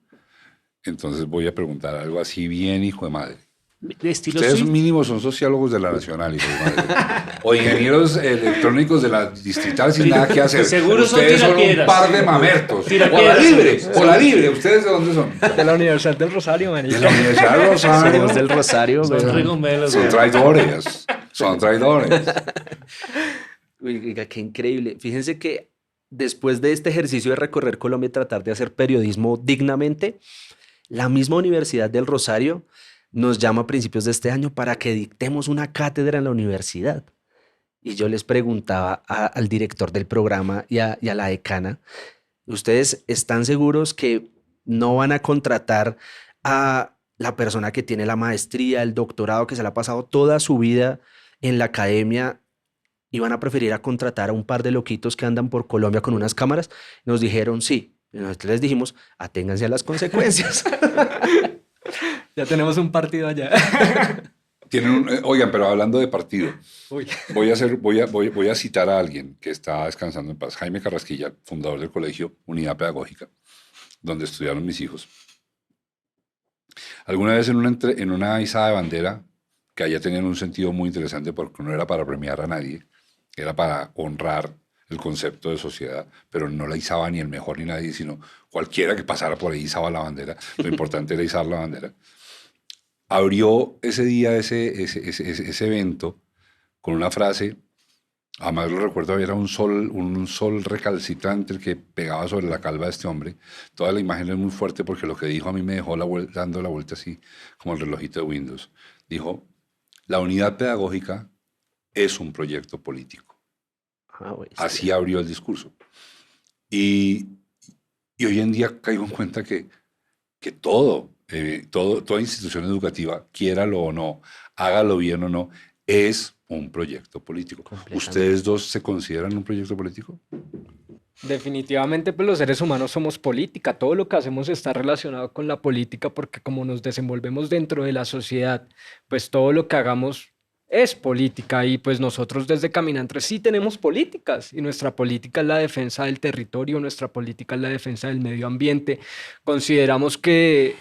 Entonces voy a preguntar algo así bien, hijo de madre. De estilo Ustedes Swift. mínimo son sociólogos de la Nacional, hijo de madre. O ingenieros electrónicos de la distrital sin nada que hacer. Seguro son Ustedes son un tirapiedras. par de mamertos. Tirapiedras. O la libre. ¿Ustedes de dónde son? De la Universidad del Rosario, De manito. la Universidad de Rosario. Somos del Rosario, Son güey. regomelos, Son güey. traidores. Son traidores. Oiga, qué increíble. Fíjense que después de este ejercicio de recorrer Colombia y tratar de hacer periodismo dignamente, la misma Universidad del Rosario nos llama a principios de este año para que dictemos una cátedra en la universidad. Y yo les preguntaba al director del programa y a la decana, ¿ustedes están seguros que no van a contratar a la persona que tiene la maestría, el doctorado, que se le ha pasado toda su vida en la academia, y van a preferir a contratar a un par de loquitos que andan por Colombia con unas cámaras? Nos dijeron sí. Y nosotros les dijimos, aténganse a las consecuencias. Ya tenemos un partido allá. Oigan, pero hablando de partido, Uy. voy a citar a alguien que está descansando en paz, Jaime Carrasquilla, fundador del colegio Unidad Pedagógica, donde estudiaron mis hijos. Alguna vez en una izada de bandera, que allá tenían un sentido muy interesante porque no era para premiar a nadie, era para honrar el concepto de sociedad, pero no la izaba ni el mejor ni nadie, sino cualquiera que pasara por ahí izaba la bandera. Lo importante era izar la bandera. Abrió ese día ese evento con una frase Además lo recuerdo, era un sol recalcitrante el que pegaba sobre la calva de este hombre. Toda la imagen es muy fuerte porque lo que dijo a mí me dejó dando la vuelta así, como el relojito de Windows. Dijo, la unidad pedagógica es un proyecto político. Así abrió el discurso. Y hoy en día caigo en cuenta que toda institución educativa, quiéralo o no, hágalo bien o no, es un proyecto político. ¿Ustedes dos se consideran un proyecto político? Definitivamente, pues los seres humanos somos política. Todo lo que hacemos está relacionado con la política porque como nos desenvolvemos dentro de la sociedad, pues todo lo que hagamos es política y pues nosotros desde Caminantes sí tenemos políticas y nuestra política es la defensa del territorio, nuestra política es la defensa del medio ambiente. Consideramos que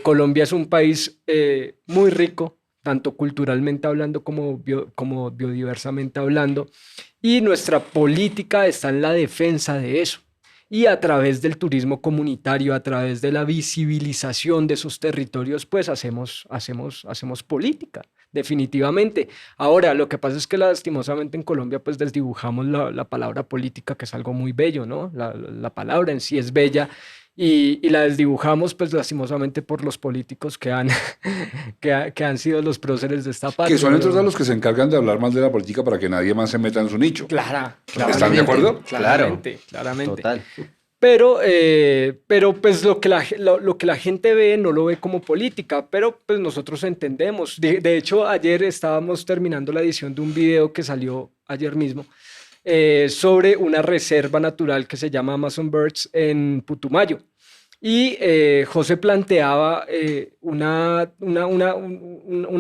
Colombia es un país muy rico, tanto culturalmente hablando como biodiversamente hablando, y nuestra política está en la defensa de eso. Y a través del turismo comunitario, a través de la visibilización de esos territorios, pues hacemos política, definitivamente. Ahora, lo que pasa es que lastimosamente en Colombia pues desdibujamos la palabra política, que es algo muy bello, ¿no? La palabra en sí es bella, y la desdibujamos pues lastimosamente por los políticos que han, que han sido los próceres de esta patria. Que son entonces los que se encargan de hablar mal de la política para que nadie más se meta en su nicho. ¿Están de acuerdo? Claramente. Total. Pero pues lo que la gente ve no lo ve como política, pero pues nosotros entendemos. De hecho, ayer estábamos terminando la edición de un video que salió ayer mismo sobre una reserva natural que se llama Amazon Birds en Putumayo. Y José planteaba una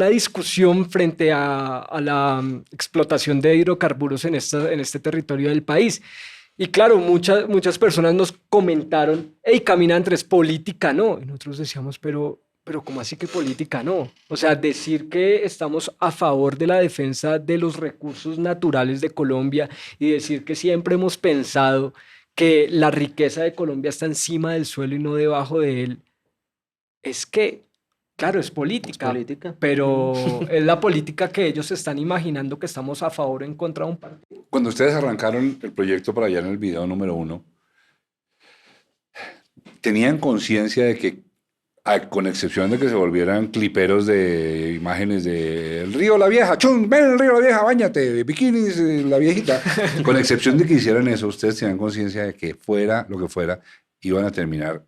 discusión frente a la explotación de hidrocarburos en este territorio del país. Y claro, muchas personas nos comentaron, hey, Caminantes, política no. Y nosotros decíamos, pero ¿cómo así que política no? O sea, decir que estamos a favor de la defensa de los recursos naturales de Colombia y decir que siempre hemos pensado que la riqueza de Colombia está encima del suelo y no debajo de él, es que, claro, es política, pero es la política que ellos están imaginando que estamos a favor o en contra de un partido. Cuando ustedes arrancaron el proyecto para allá en el video número 1, ¿tenían conciencia de que, con excepción de que se volvieran cliperos de imágenes del río La Vieja, ¡chum! ¡Ven el río La Vieja, báñate! Bikinis, la viejita! Con excepción de que hicieran eso, ustedes tenían conciencia de que fuera lo que fuera, iban a terminar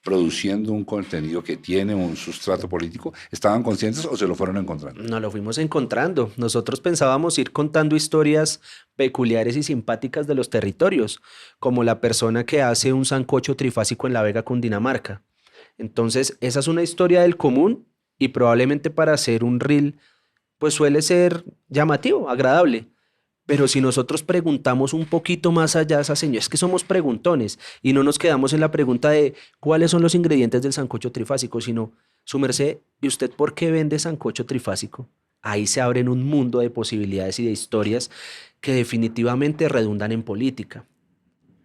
produciendo un contenido que tiene un sustrato político. ¿Estaban conscientes o se lo fueron encontrando? Nos lo fuimos encontrando. Nosotros pensábamos ir contando historias peculiares y simpáticas de los territorios, como la persona que hace un sancocho trifásico en La Vega, Cundinamarca. Entonces, esa es una historia del común y probablemente para hacer un reel, pues suele ser llamativo, agradable. Pero si nosotros preguntamos un poquito más allá, esa señora, es que somos preguntones y no nos quedamos en la pregunta de cuáles son los ingredientes del sancocho trifásico, sino, su merced, ¿y usted por qué vende sancocho trifásico? Ahí se abren un mundo de posibilidades y de historias que definitivamente redundan en política.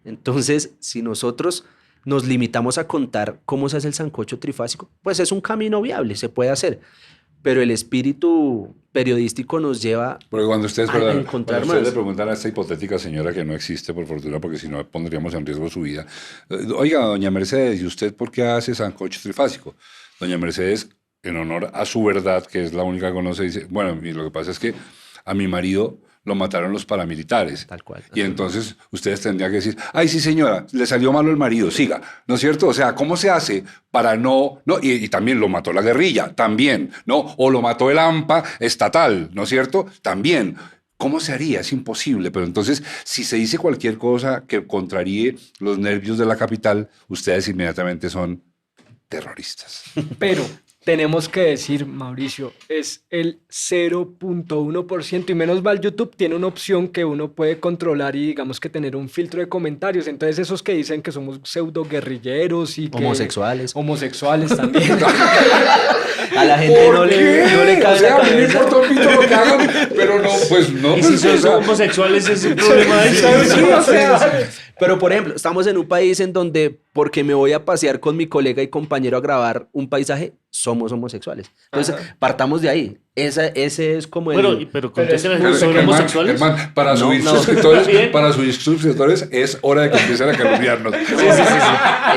Entonces, si nosotros nos limitamos a contar cómo se hace el sancocho trifásico, pues es un camino viable, se puede hacer. Pero el espíritu periodístico nos lleva porque cuando ustedes, a encontrar cuando ustedes más. le preguntan a esta hipotética señora que no existe por fortuna, porque si no pondríamos en riesgo su vida, oiga, doña Mercedes, ¿y usted por qué hace sancocho trifásico? Doña Mercedes, en honor a su verdad, que es la única que conoce, dice, bueno, y lo que pasa es que a mi marido lo mataron los paramilitares. Tal cual. Y entonces ustedes tendrían que decir, ay, sí, señora, le salió malo el marido, siga. ¿No es cierto? O sea, ¿cómo se hace para no y también lo mató la guerrilla, también, ¿no? O lo mató el AMPA estatal, ¿no es cierto? También. ¿Cómo se haría? Es imposible. Pero entonces, si se dice cualquier cosa que contraríe los nervios de la capital, ustedes inmediatamente son terroristas. Pero tenemos que decir, Mauricio, es el 0.1% y menos mal YouTube tiene una opción que uno puede controlar y digamos que tener un filtro de comentarios. Entonces esos que dicen que somos pseudo guerrilleros y que homosexuales también. A la gente no le cabe la cabeza. A mí me importa un pito lo que hagan, pero no, pues no. Y si son homosexuales es un problema de ellos. Pero, por ejemplo, estamos en un país en donde, porque me voy a pasear con mi colega y compañero a grabar un paisaje, somos homosexuales. Entonces, Ajá. partamos de ahí. Ese es como el... Bueno, pero contesten Pero ¿son Germán, homosexuales? Germán, para No, subir no. suscriptores, Bien. para subir suscriptores es hora de que empiecen a calumniarnos. Sí.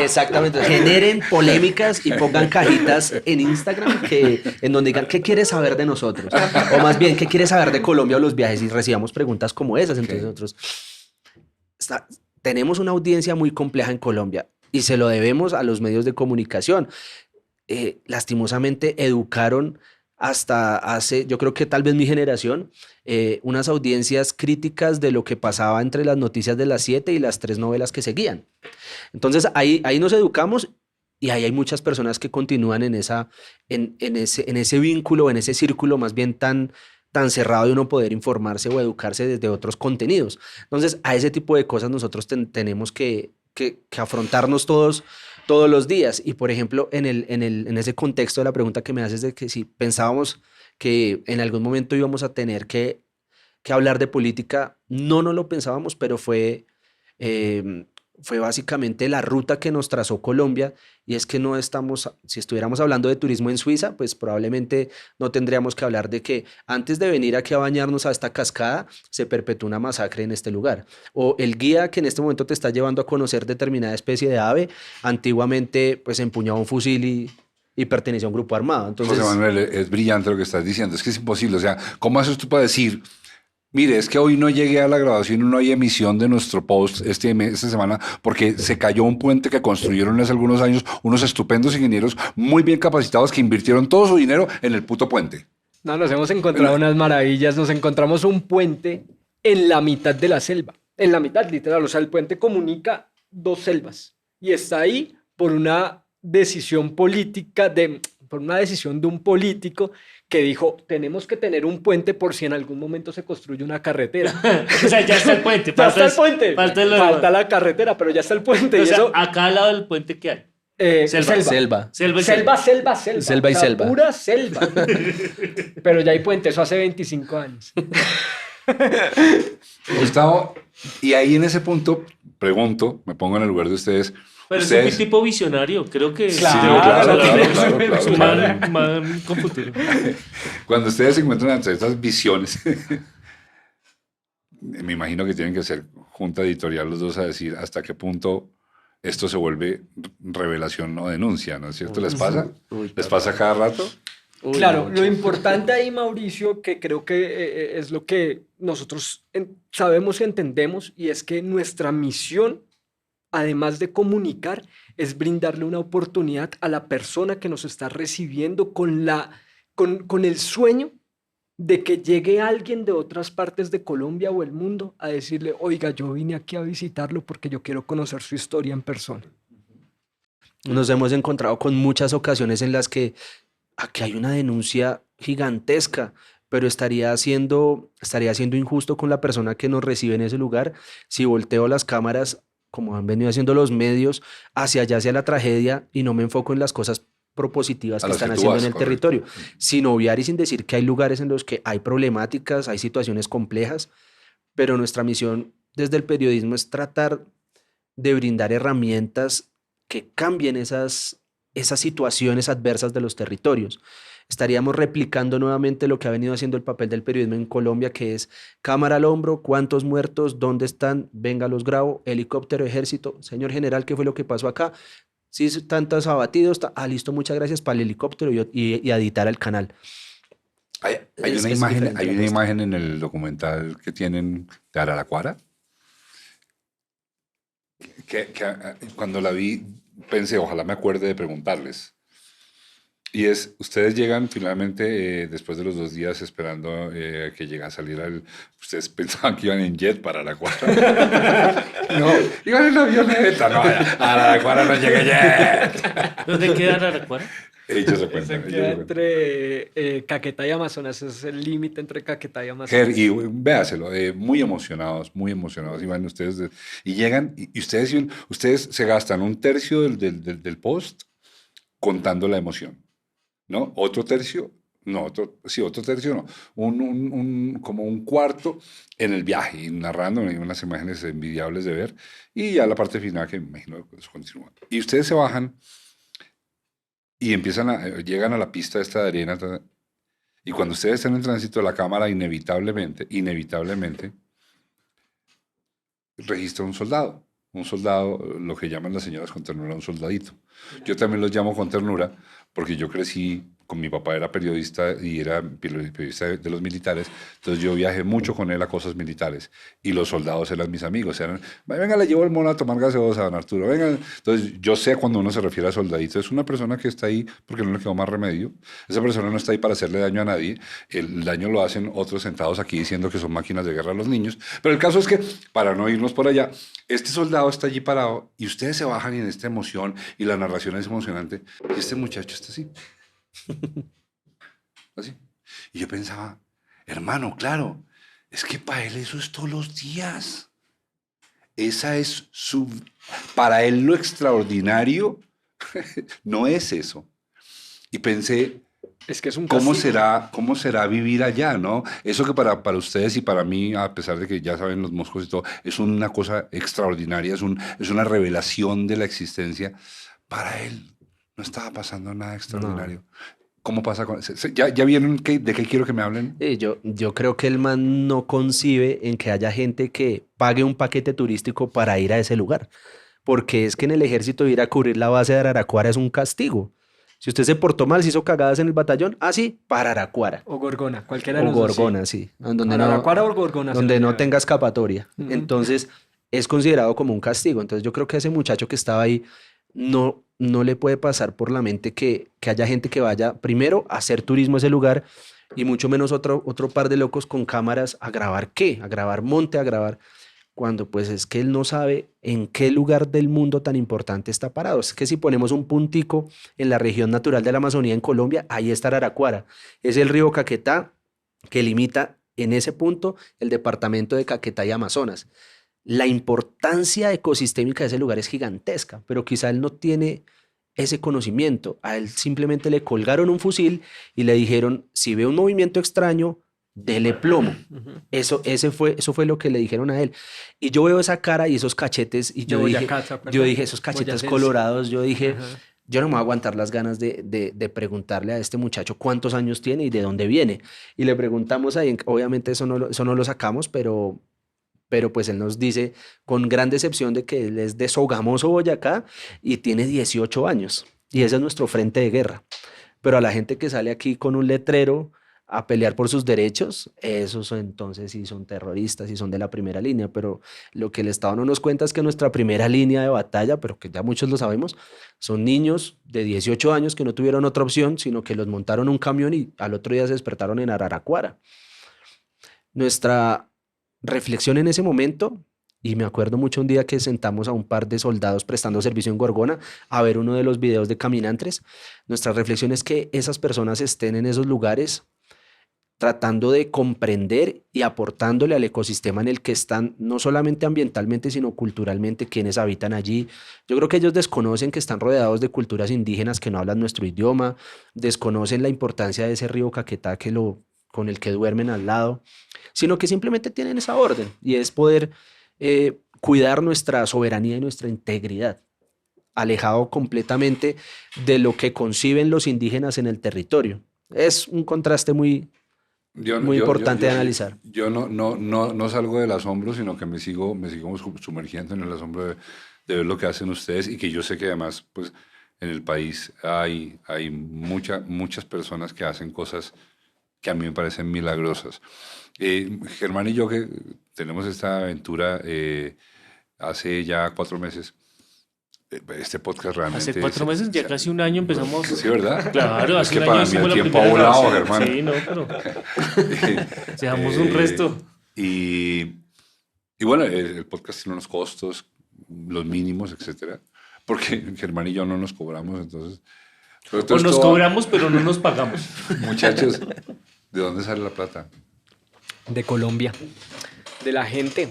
Exactamente. Generen polémicas y pongan cajitas en Instagram en donde digan, ¿qué quieres saber de nosotros? O más bien, ¿qué quieres saber de Colombia o los viajes? Y recibamos preguntas como esas. Entonces nosotros tenemos una audiencia muy compleja en Colombia y se lo debemos a los medios de comunicación. Lastimosamente educaron hasta hace, yo creo que tal vez mi generación, unas audiencias críticas de lo que pasaba entre las noticias de las 7 y las 3 novelas que seguían. Entonces ahí nos educamos y ahí hay muchas personas que continúan en ese vínculo, en ese círculo más bien tan cerrado de uno poder informarse o educarse desde otros contenidos. Entonces a ese tipo de cosas nosotros tenemos que afrontarnos todos los días. Y por ejemplo, en ese contexto de la pregunta que me haces de que si pensábamos que en algún momento íbamos a tener que hablar de política, no lo pensábamos, pero fue básicamente la ruta que nos trazó Colombia. Y es que no estamos, si estuviéramos hablando de turismo en Suiza, pues probablemente no tendríamos que hablar de que antes de venir aquí a bañarnos a esta cascada se perpetró una masacre en este lugar. O el guía que en este momento te está llevando a conocer determinada especie de ave, antiguamente pues empuñaba un fusil y pertenecía a un grupo armado. Entonces, José Manuel, es brillante lo que estás diciendo. Es que es imposible. O sea, ¿cómo haces tú para decir, mire, es que hoy no llegué a la grabación y no hay emisión de nuestro post esta semana porque se cayó un puente que construyeron hace algunos años unos estupendos ingenieros muy bien capacitados que invirtieron todo su dinero en el puto puente? No, nos hemos encontrado unas maravillas. Nos encontramos un puente en la mitad de la selva. En la mitad, literal. O sea, el puente comunica dos selvas. Y está ahí por una decisión política, por una decisión de un político que dijo, tenemos que tener un puente por si en algún momento se construye una carretera. O sea, ya está el puente. Ya está el puente. Falta la carretera, pero ya está el puente. O y sea, eso, acá al lado del puente, ¿qué hay? selva. selva. Selva y Selva. Selva y O sea, selva. pura selva. Pero ya hay puente, eso hace 25 años. Gustavo, y ahí en ese punto, pregunto, me pongo en el lugar de ustedes. Pero ustedes, es un tipo visionario, creo que... Claro. Man con futuro. Cuando ustedes se encuentran ante estas visiones, me imagino que tienen que ser junta editorial los dos a decir hasta qué punto esto se vuelve revelación o denuncia, ¿no es cierto? ¿Les pasa? ¿Les pasa cada rato? Claro, lo importante ahí, Mauricio, que creo que es lo que nosotros sabemos y entendemos, y es que nuestra misión, además de comunicar, es brindarle una oportunidad a la persona que nos está recibiendo con el sueño de que llegue alguien de otras partes de Colombia o el mundo a decirle, oiga, yo vine aquí a visitarlo porque yo quiero conocer su historia en persona. Nos hemos encontrado con muchas ocasiones en las que aquí hay una denuncia gigantesca, pero estaría siendo injusto con la persona que nos recibe en ese lugar si volteo las cámaras, como han venido haciendo los medios, hacia allá, hacia la tragedia, y no me enfoco en las cosas propositivas que están haciendo en el territorio, sin obviar y sin decir que hay lugares en los que hay problemáticas, hay situaciones complejas, pero nuestra misión desde el periodismo es tratar de brindar herramientas que cambien esas situaciones adversas de los territorios. Estaríamos replicando nuevamente lo que ha venido haciendo el papel del periodismo en Colombia, que es cámara al hombro, cuántos muertos, dónde están, venga, los grabo, helicóptero, ejército, señor general, ¿qué fue lo que pasó acá? Sí, tantos abatidos, listo, muchas gracias, para el helicóptero y a editar el canal. Hay una imagen en el documental que tienen de Araraquara, que cuando la vi pensé, ojalá me acuerde de preguntarles. Y es, ustedes llegan finalmente, después de los 2 días esperando que llegue a salir ustedes pensaban que iban en jet para Araraquara. No, iban en avioneta. No, a Araraquara no llega jet. ¿Dónde queda Araraquara? Ellos se cuentan. Queda entre Caquetá y Amazonas, es el límite entre Caquetá y Amazonas. Y véaselo, muy emocionados, iban ustedes, y llegan, y ustedes se gastan 1/3 del post contando la emoción, ¿no? Otro tercio no, otro tercio no, como un cuarto en el viaje, narrando unas imágenes envidiables de ver, y ya la parte final que me imagino que eso continúa. Y ustedes se bajan y llegan a la pista esta de arena. Y cuando ustedes están en tránsito, la cámara inevitablemente registra un soldado. Un soldado, lo que llaman las señoras con ternura, un soldadito. Yo también los llamo con ternura porque yo crecí con mi papá, era periodista y era periodista de los militares, entonces yo viajé mucho con él a cosas militares y los soldados eran mis amigos, venga, le llevo el mono a tomar gaseosa, don Arturo, venga. Entonces yo sé cuando uno se refiere a soldadito, es una persona que está ahí porque no le quedó más remedio, esa persona no está ahí para hacerle daño a nadie, el daño lo hacen otros sentados aquí diciendo que son máquinas de guerra a los niños, pero el caso es que, para no irnos por allá, este soldado está allí parado y ustedes se bajan y en esta emoción y la narración es emocionante y este muchacho está así. Así. Y yo pensaba, hermano, claro, es que para él eso es todos los días. Esa es para él lo extraordinario no es eso. Y pensé, Es que es un ¿cómo castigo. será vivir allá, no? Eso que para ustedes y para mí, a pesar de que ya saben los moscos y todo, es una cosa extraordinaria, es una revelación de la existencia. Para él no estaba pasando nada extraordinario. ¿Cómo pasa con ¿Ya vieron de qué quiero que me hablen? Yo creo que el man no concibe en que haya gente que pague un paquete turístico para ir a ese lugar. Porque es que en el ejército ir a cubrir la base de Araraquara es un castigo. Si usted se portó mal, se hizo cagadas en el batallón, sí, para Araraquara. O Gorgona, cualquiera de O los dos, sí. Gorgona, sí. Donde Araraquara o Gorgona. donde se lo no lleva. tenga escapatoria. Ujú. Entonces, es considerado como un castigo. Entonces, yo creo que ese muchacho que estaba ahí no le puede pasar por la mente que haya gente que vaya primero a hacer turismo a ese lugar y mucho menos otro par de locos con cámaras a grabar qué, a grabar monte, a grabar, cuando pues es que él no sabe en qué lugar del mundo tan importante está parado. Es que si ponemos un puntico en la región natural de la Amazonía en Colombia, ahí está Araraquara. Es el río Caquetá que limita en ese punto el departamento de Caquetá y Amazonas. La importancia ecosistémica de ese lugar es gigantesca, pero quizá él no tiene ese conocimiento. A él simplemente le colgaron un fusil y le dijeron, si ve un movimiento extraño, dele plomo. Ujú. Eso fue lo que le dijeron a él. Y yo veo esa cara y esos cachetes y De Boyacá, ¿se acuerda? yo dije, esos cachetes Boyacense. colorados, yo dije, Ajá. yo no me voy a aguantar las ganas de preguntarle a este muchacho cuántos años tiene y de dónde viene. Y le preguntamos ahí, obviamente eso no lo sacamos, pero pues él nos dice con gran decepción de que él es de Sogamoso, Boyacá, y tiene 18 años. Y ese es nuestro frente de guerra. Pero a la gente que sale aquí con un letrero a pelear por sus derechos, esos entonces sí son terroristas y son de la primera línea. Pero lo que el Estado no nos cuenta es que nuestra primera línea de batalla, pero que ya muchos lo sabemos, son niños de 18 años que no tuvieron otra opción, sino que los montaron en un camión y al otro día se despertaron en Araraquara. Nuestra reflexión en ese momento, y me acuerdo mucho un día que sentamos a un par de soldados prestando servicio en Gorgona a ver uno de los videos de Caminantes, nuestra reflexión es que esas personas estén en esos lugares tratando de comprender y aportándole al ecosistema en el que están, no solamente ambientalmente, sino culturalmente, quienes habitan allí. Yo creo que ellos desconocen que están rodeados de culturas indígenas que no hablan nuestro idioma, desconocen la importancia de ese río Caquetá con el que duermen al lado, sino que simplemente tienen esa orden y es poder cuidar nuestra soberanía y nuestra integridad, alejado completamente de lo que conciben los indígenas en el territorio. Es un contraste muy importante de analizar. Yo no salgo del asombro, sino que me sigo sumergiendo en el asombro de ver lo que hacen ustedes y que yo sé que además pues, en el país hay muchas personas que hacen cosas que a mí me parecen milagrosas. Germán y yo que tenemos esta aventura hace ya 4 meses, este podcast realmente... Hace 4 meses, ya casi un año empezamos. Sí, ¿verdad? Claro, Es hace que un para año mí el hicimos la tiempo ha primera volado, grabación. Germán. Sí, no, pero dejamos un resto. Y bueno, el podcast tiene unos costos, los mínimos, etcétera, porque Germán y yo no nos cobramos, entonces... O nos cobramos, pero no nos pagamos. Muchachos, ¿de dónde sale la plata? De Colombia, de la gente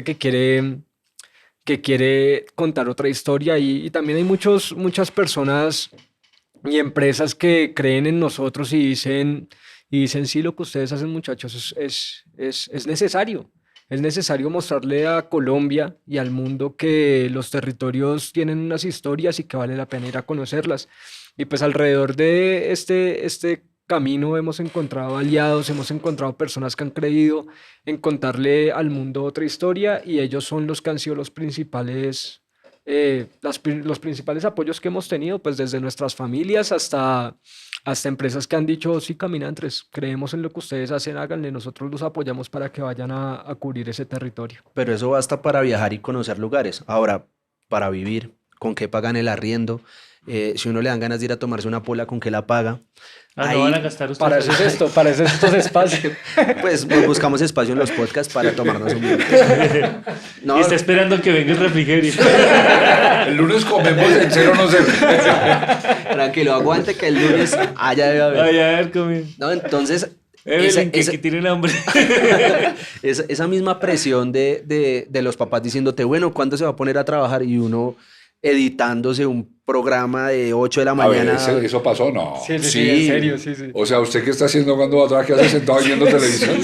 que quiere contar otra historia y también hay muchas personas y empresas que creen en nosotros y dicen, sí, lo que ustedes hacen, muchachos, es necesario. Es necesario mostrarle a Colombia y al mundo que los territorios tienen unas historias y que vale la pena ir a conocerlas. Y pues alrededor de este camino hemos encontrado aliados, hemos encontrado personas que han creído en contarle al mundo otra historia y ellos son los que han sido los principales, los principales apoyos que hemos tenido, pues desde nuestras familias hasta empresas que han dicho, sí, caminantes, creemos en lo que ustedes hacen, háganle, nosotros los apoyamos para que vayan a cubrir ese territorio. Pero eso basta para viajar y conocer lugares. Ahora, para vivir, ¿con qué pagan el arriendo? Si uno le dan ganas de ir a tomarse una pola, ¿con qué la paga? Ah, Ahí, no van a gastar ustedes. Para eso es esto, para eso es estos espacios. pues buscamos espacio en los podcasts para tomarnos un vino. No, Y está esperando que venga el refrigerio. El lunes comemos en cero no cero. tranquilo, aguante que el lunes haya debe haber. Ay, a ver, comida. No, entonces, Evelyn, que tienen hambre. esa misma presión de los papás diciéndote, bueno, ¿cuándo se va a poner a trabajar? Y uno editándose un programa de 8 de la A ver, mañana. ¿eso pasó? No. Sí, en Sí. serio, sí, sí. O sea, ¿usted qué está haciendo cuando va a trabajar? ¿Qué hace sentado viendo televisión?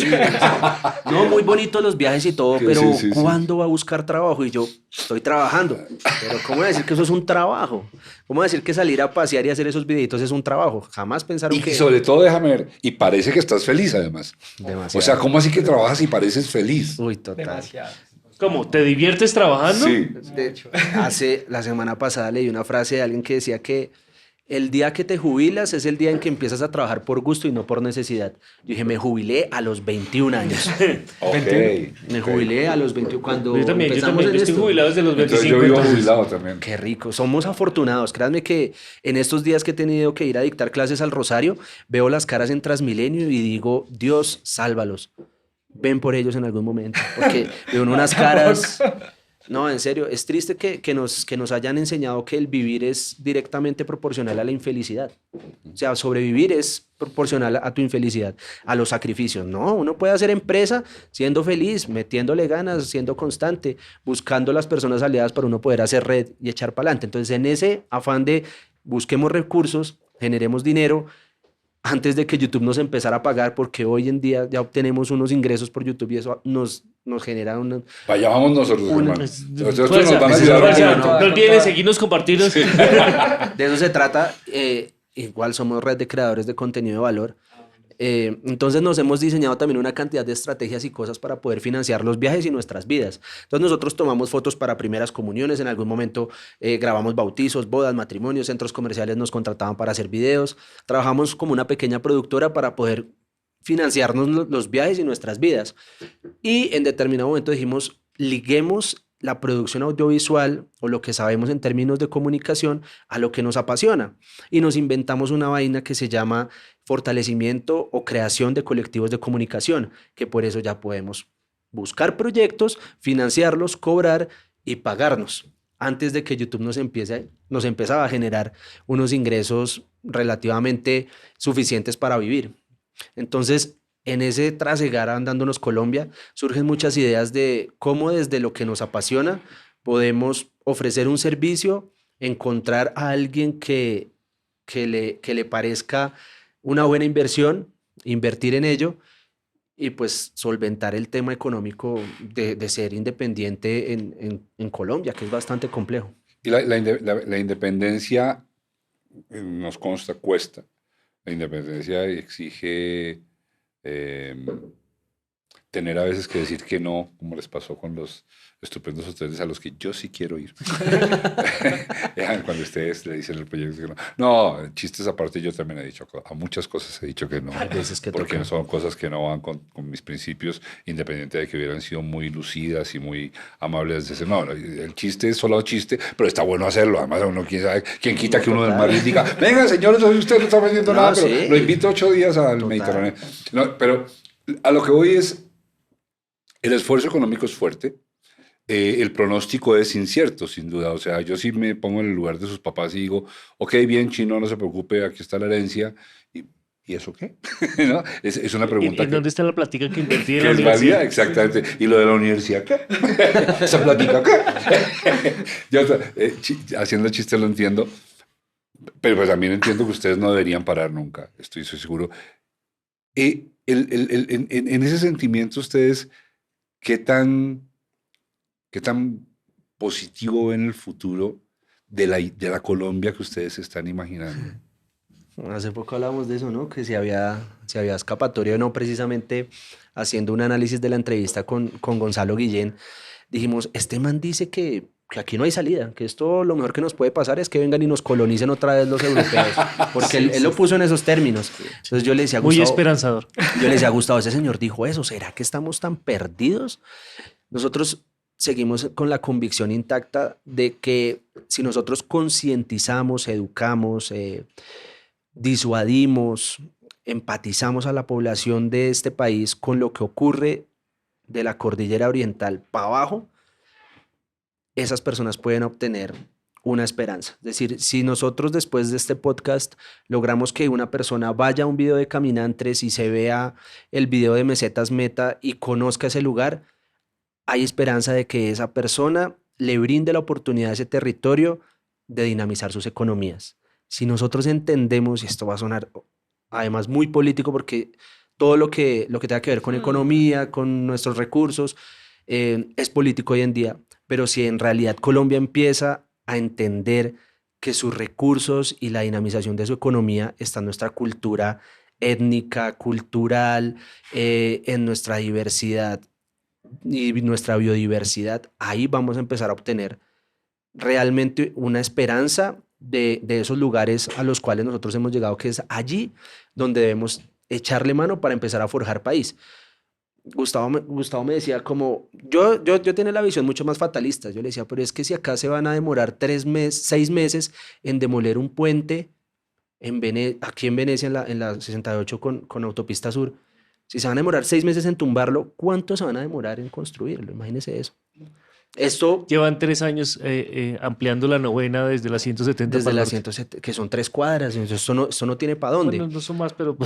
No, muy bonito los viajes y todo, Sí, pero sí, sí, sí. ¿cuándo va a buscar trabajo? Y yo, estoy trabajando. Pero ¿cómo decir que eso es un trabajo? ¿Cómo decir que salir a pasear y hacer esos videitos es un trabajo? Jamás pensaron Y que... sobre todo, déjame ver, y parece que estás feliz además. Demasiado. O sea, ¿cómo así que trabajas y pareces feliz? Uy, total. Demasiado. ¿Cómo? ¿Te diviertes trabajando? Sí. La semana pasada leí una frase de alguien que decía que el día que te jubilas es el día en que empiezas a trabajar por gusto y no por necesidad. Yo dije, me jubilé a los 21 años. Ok. Me jubilé a los 21 cuando Yo también empezamos en yo estoy esto. jubilado desde los Entonces 25. yo vivo entonces- jubilado también. Qué rico, somos afortunados. Créanme que en estos días que he tenido que ir a dictar clases al Rosario, veo las caras en Transmilenio y digo, Dios, sálvalos. Ven por ellos en algún momento. Porque veo unas caras... No, en serio, es triste que nos hayan enseñado que el vivir es directamente proporcional a la infelicidad. O sea, sobrevivir es proporcional a tu infelicidad, a los sacrificios. No, uno puede hacer empresa siendo feliz, metiéndole ganas, siendo constante, buscando las personas aliadas para uno poder hacer red y echar para adelante. Entonces, en ese afán de busquemos recursos, generemos dinero, antes de que YouTube nos empezara a pagar, porque hoy en día ya obtenemos unos ingresos por YouTube y eso nos genera una... Vaya, vamos nosotros, Una- hermano. Es- Entonces, estos fuerza, nos van a ese es ayudar. fuerza, un montón. No olviden seguirnos, compartirnos. De eso se trata. Igual somos red de creadores de contenido de valor. Entonces nos hemos diseñado también una cantidad de estrategias y cosas para poder financiar los viajes y nuestras vidas. Entonces nosotros tomamos fotos para primeras comuniones, en algún momento grabamos bautizos, bodas, matrimonios, centros comerciales nos contrataban para hacer videos. Trabajamos como una pequeña productora para poder financiarnos los viajes y nuestras vidas. Y en determinado momento dijimos, liguemos la producción audiovisual o lo que sabemos en términos de comunicación a lo que nos apasiona. Y nos inventamos una vaina que se llama fortalecimiento o creación de colectivos de comunicación, que por eso ya podemos buscar proyectos, financiarlos, cobrar y pagarnos. Antes de que YouTube nos empezaba a generar unos ingresos relativamente suficientes para vivir. Entonces, en ese trasegar andándonos Colombia, surgen muchas ideas de cómo desde lo que nos apasiona podemos ofrecer un servicio, encontrar a alguien que le parezca una buena inversión, invertir en ello y pues solventar el tema económico de ser independiente en Colombia, que es bastante complejo. Y la independencia, nos consta, cuesta. La independencia exige tener a veces que decir que no, como les pasó con los estupendos hoteles a los que yo sí quiero ir. Cuando ustedes le dicen el proyecto que no. No, chistes aparte, yo también he dicho, a muchas cosas he dicho que no. Hay veces que porque toca. son cosas que no van con mis principios, independiente de que hubieran sido muy lucidas y muy amables. No, el chiste es solo chiste, pero está bueno hacerlo. Además, uno quién sabe, quién quita que uno del mar diga, venga, señores, hoy usted no está vendiendo No, nada, pero sí. lo invito 8 días al Total. Mediterráneo. No, pero a lo que voy es, el esfuerzo económico es fuerte. El pronóstico es incierto, sin duda. O sea, yo sí me pongo en el lugar de sus papás y digo, ok, bien, chino, no se preocupe, aquí está la herencia. ¿Y eso qué? ¿No? Es una pregunta ¿En dónde está la plática que invertí en que la es universidad? válida, exactamente. ¿Y lo de la universidad qué? ¿Esa plática qué? Yo, haciendo chiste lo entiendo, pero pues también entiendo que ustedes no deberían parar nunca, estoy seguro. En ese sentimiento, ustedes, ¿qué tan positivo ven el futuro de la Colombia que ustedes están imaginando? Hace poco hablábamos de eso, ¿no? Que si había escapatoria o no, precisamente haciendo un análisis de la entrevista con Gonzalo Guillén, dijimos, este man dice que aquí no hay salida, que esto lo mejor que nos puede pasar es que vengan y nos colonicen otra vez los europeos, porque él lo puso en esos términos. Entonces yo le decía a Muy Gustavo, esperanzador. yo le decía a Gustavo, ese señor dijo eso, ¿será que estamos tan perdidos? Nosotros seguimos con la convicción intacta de que si nosotros concientizamos, educamos, disuadimos, empatizamos a la población de este país con lo que ocurre de la cordillera oriental para abajo, esas personas pueden obtener una esperanza. Es decir, si nosotros después de este podcast logramos que una persona vaya a un video de Caminantes y se vea el video de Mesetas Meta y conozca ese lugar, hay esperanza de que esa persona le brinde la oportunidad a ese territorio de dinamizar sus economías. Si nosotros entendemos, y esto va a sonar además muy político porque todo lo que tenga que ver con economía, con nuestros recursos, es político hoy en día, pero si en realidad Colombia empieza a entender que sus recursos y la dinamización de su economía está en nuestra cultura étnica, cultural, en nuestra diversidad y nuestra biodiversidad, ahí vamos a empezar a obtener realmente una esperanza de esos lugares a los cuales nosotros hemos llegado, que es allí donde debemos echarle mano para empezar a forjar país. Gustavo me decía como, yo tenía la visión mucho más fatalista, yo le decía, pero es que si acá se van a demorar 6 meses en demoler un puente aquí en Venecia, en la 68 con Autopista Sur, si se van a demorar 6 meses en tumbarlo, ¿cuánto se van a demorar en construirlo? Imagínese eso. Esto Llevan 3 años ampliando la novena desde la 170 desde para el la norte. 170, que son 3 cuadras, entonces esto no tiene para dónde. Bueno, no son más, pero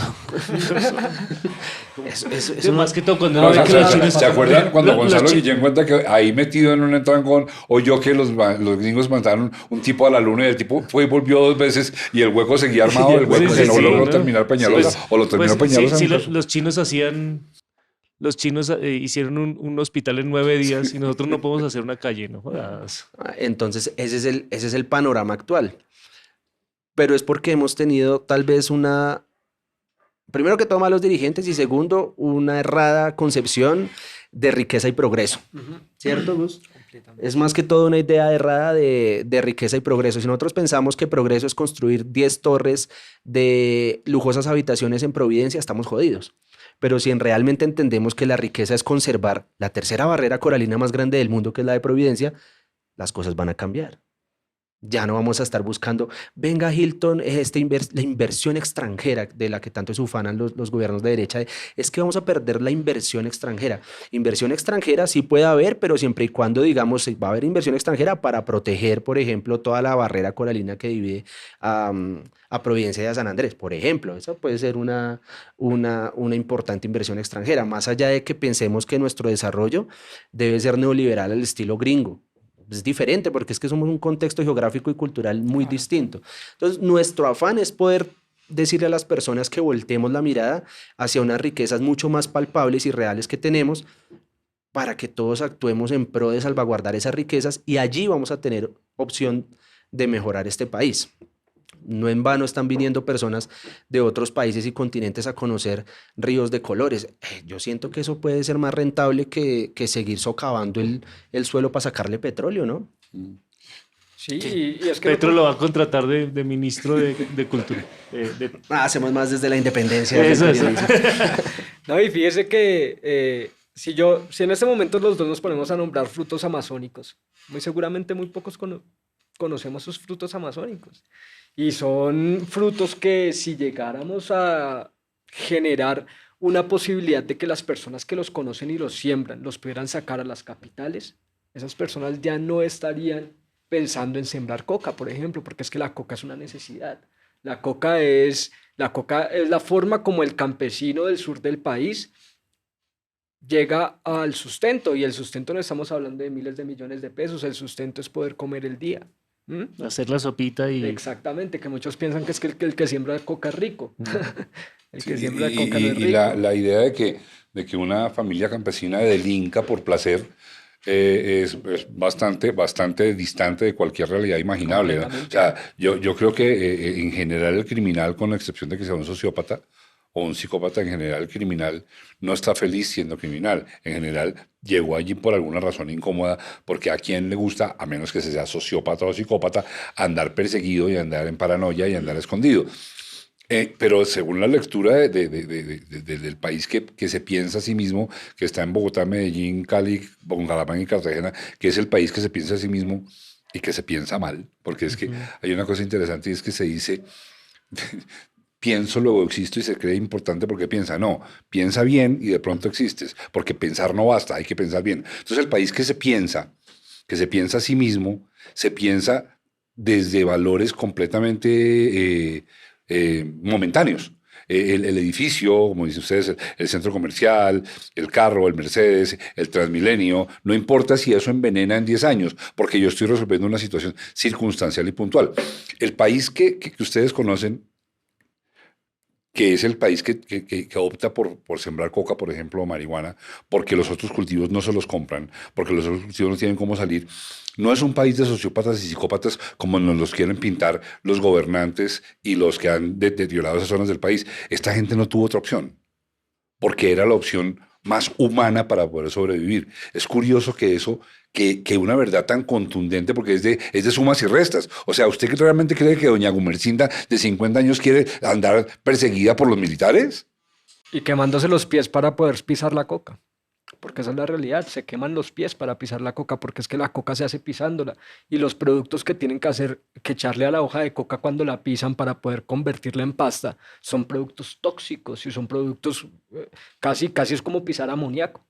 Eso más que todo cuando No, uno ve que los chinos... ¿Se acuerdan cuando los Gonzalo chi- Guillén cuenta que ahí metido en un entrangón oyó que los gringos mandaron un tipo a la luna y el tipo fue y volvió 2 veces y el hueco seguía armado, el hueco Sí, que sí, no sí, logró ¿no? terminar Peñalosa Pues- o lo terminó pues, Peñalosa. sí, nunca. los chinos hacían... Los chinos hicieron un hospital en 9 días y nosotros no podemos hacer una calle, ¿no? Jodas. Entonces, ese es el panorama actual. Pero es porque hemos tenido tal vez primero que todo, malos dirigentes y segundo, una errada concepción de riqueza y progreso. ¿Cierto, Gus? Completamente. Es más que todo una idea errada de riqueza y progreso. Si nosotros pensamos que progreso es construir 10 torres de lujosas habitaciones en Providencia, estamos jodidos. Pero si realmente entendemos que la riqueza es conservar la tercera barrera coralina más grande del mundo, que es la de Providencia, las cosas van a cambiar. Ya no vamos a estar buscando, venga Hilton, la inversión extranjera de la que tanto se ufanan los gobiernos de derecha, es que vamos a perder la inversión extranjera. Inversión extranjera sí puede haber, pero siempre y cuando, digamos, va a haber inversión extranjera para proteger, por ejemplo, toda la barrera coralina que divide a Providencia y a San Andrés, por ejemplo. Esa puede ser una importante inversión extranjera, más allá de que pensemos que nuestro desarrollo debe ser neoliberal al estilo gringo. Es diferente porque es que somos un contexto geográfico y cultural muy distinto. Entonces, nuestro afán es poder decirle a las personas que volteemos la mirada hacia unas riquezas mucho más palpables y reales que tenemos para que todos actuemos en pro de salvaguardar esas riquezas y allí vamos a tener opción de mejorar este país. No en vano están viniendo personas de otros países y continentes a conocer ríos de colores. Yo siento que eso puede ser más rentable que seguir socavando el suelo para sacarle petróleo, ¿no? Sí, y es que Petro lo va a contratar de ministro de Cultura. Hacemos más desde la independencia. Eso, del eso. periodismo. No, y fíjese que si en este momento los dos nos ponemos a nombrar frutos amazónicos, muy seguramente muy pocos conocemos sus frutos amazónicos. Y son frutos que si llegáramos a generar una posibilidad de que las personas que los conocen y los siembran los pudieran sacar a las capitales, esas personas ya no estarían pensando en sembrar coca, por ejemplo, porque es que la coca es una necesidad. La coca es la forma como el campesino del sur del país llega al sustento, y el sustento no estamos hablando de miles de millones de pesos, el sustento es poder comer el día. ¿Mm? Hacer la sopita y... Exactamente, que muchos piensan que es que el que siembra coca es rico. El que Sí, siembra coca no es y rico. la idea de que una familia campesina delinca por placer es bastante distante de cualquier realidad imaginable, ¿no? O sea, yo creo que en general el criminal, con la excepción de que sea un sociópata o un psicópata, en general el criminal no está feliz siendo criminal. En general llegó allí por alguna razón incómoda, porque a quien le gusta, a menos que se sea sociópata o psicópata, andar perseguido y andar en paranoia y andar escondido. Pero según la lectura del país que se piensa a sí mismo, que está en Bogotá, Medellín, Cali, Bucaramanga y Cartagena, que es el país que se piensa a sí mismo y que se piensa mal, porque es que hay una cosa interesante y es que se dice, pienso, luego existo, y se cree importante porque piensa. No, piensa bien y de pronto existes, porque pensar no basta, hay que pensar bien. Entonces el país que se piensa a sí mismo, se piensa desde valores completamente momentáneos. El edificio, como dicen ustedes, el centro comercial, el carro, el Mercedes, el Transmilenio, no importa si eso envenena en 10 años, porque yo estoy resolviendo una situación circunstancial y puntual. El país que ustedes conocen, que es el país que opta por sembrar coca, por ejemplo, o marihuana, porque los otros cultivos no se los compran, porque los otros cultivos no tienen cómo salir, no es un país de sociópatas y psicópatas como nos los quieren pintar los gobernantes y los que han deteriorado esas zonas del país. Esta gente no tuvo otra opción, porque era la opción más humana para poder sobrevivir. Es curioso que eso, que una verdad tan contundente, porque es de sumas y restas. O sea, ¿usted realmente cree que doña Gumercinda de 50 años quiere andar perseguida por los militares? Y quemándose los pies para poder pisar la coca. Porque esa es la realidad, se queman los pies para pisar la coca, porque es que la coca se hace pisándola. Y los productos que tienen que echarle a la hoja de coca cuando la pisan para poder convertirla en pasta, son productos tóxicos y son productos, casi es como pisar amoníaco.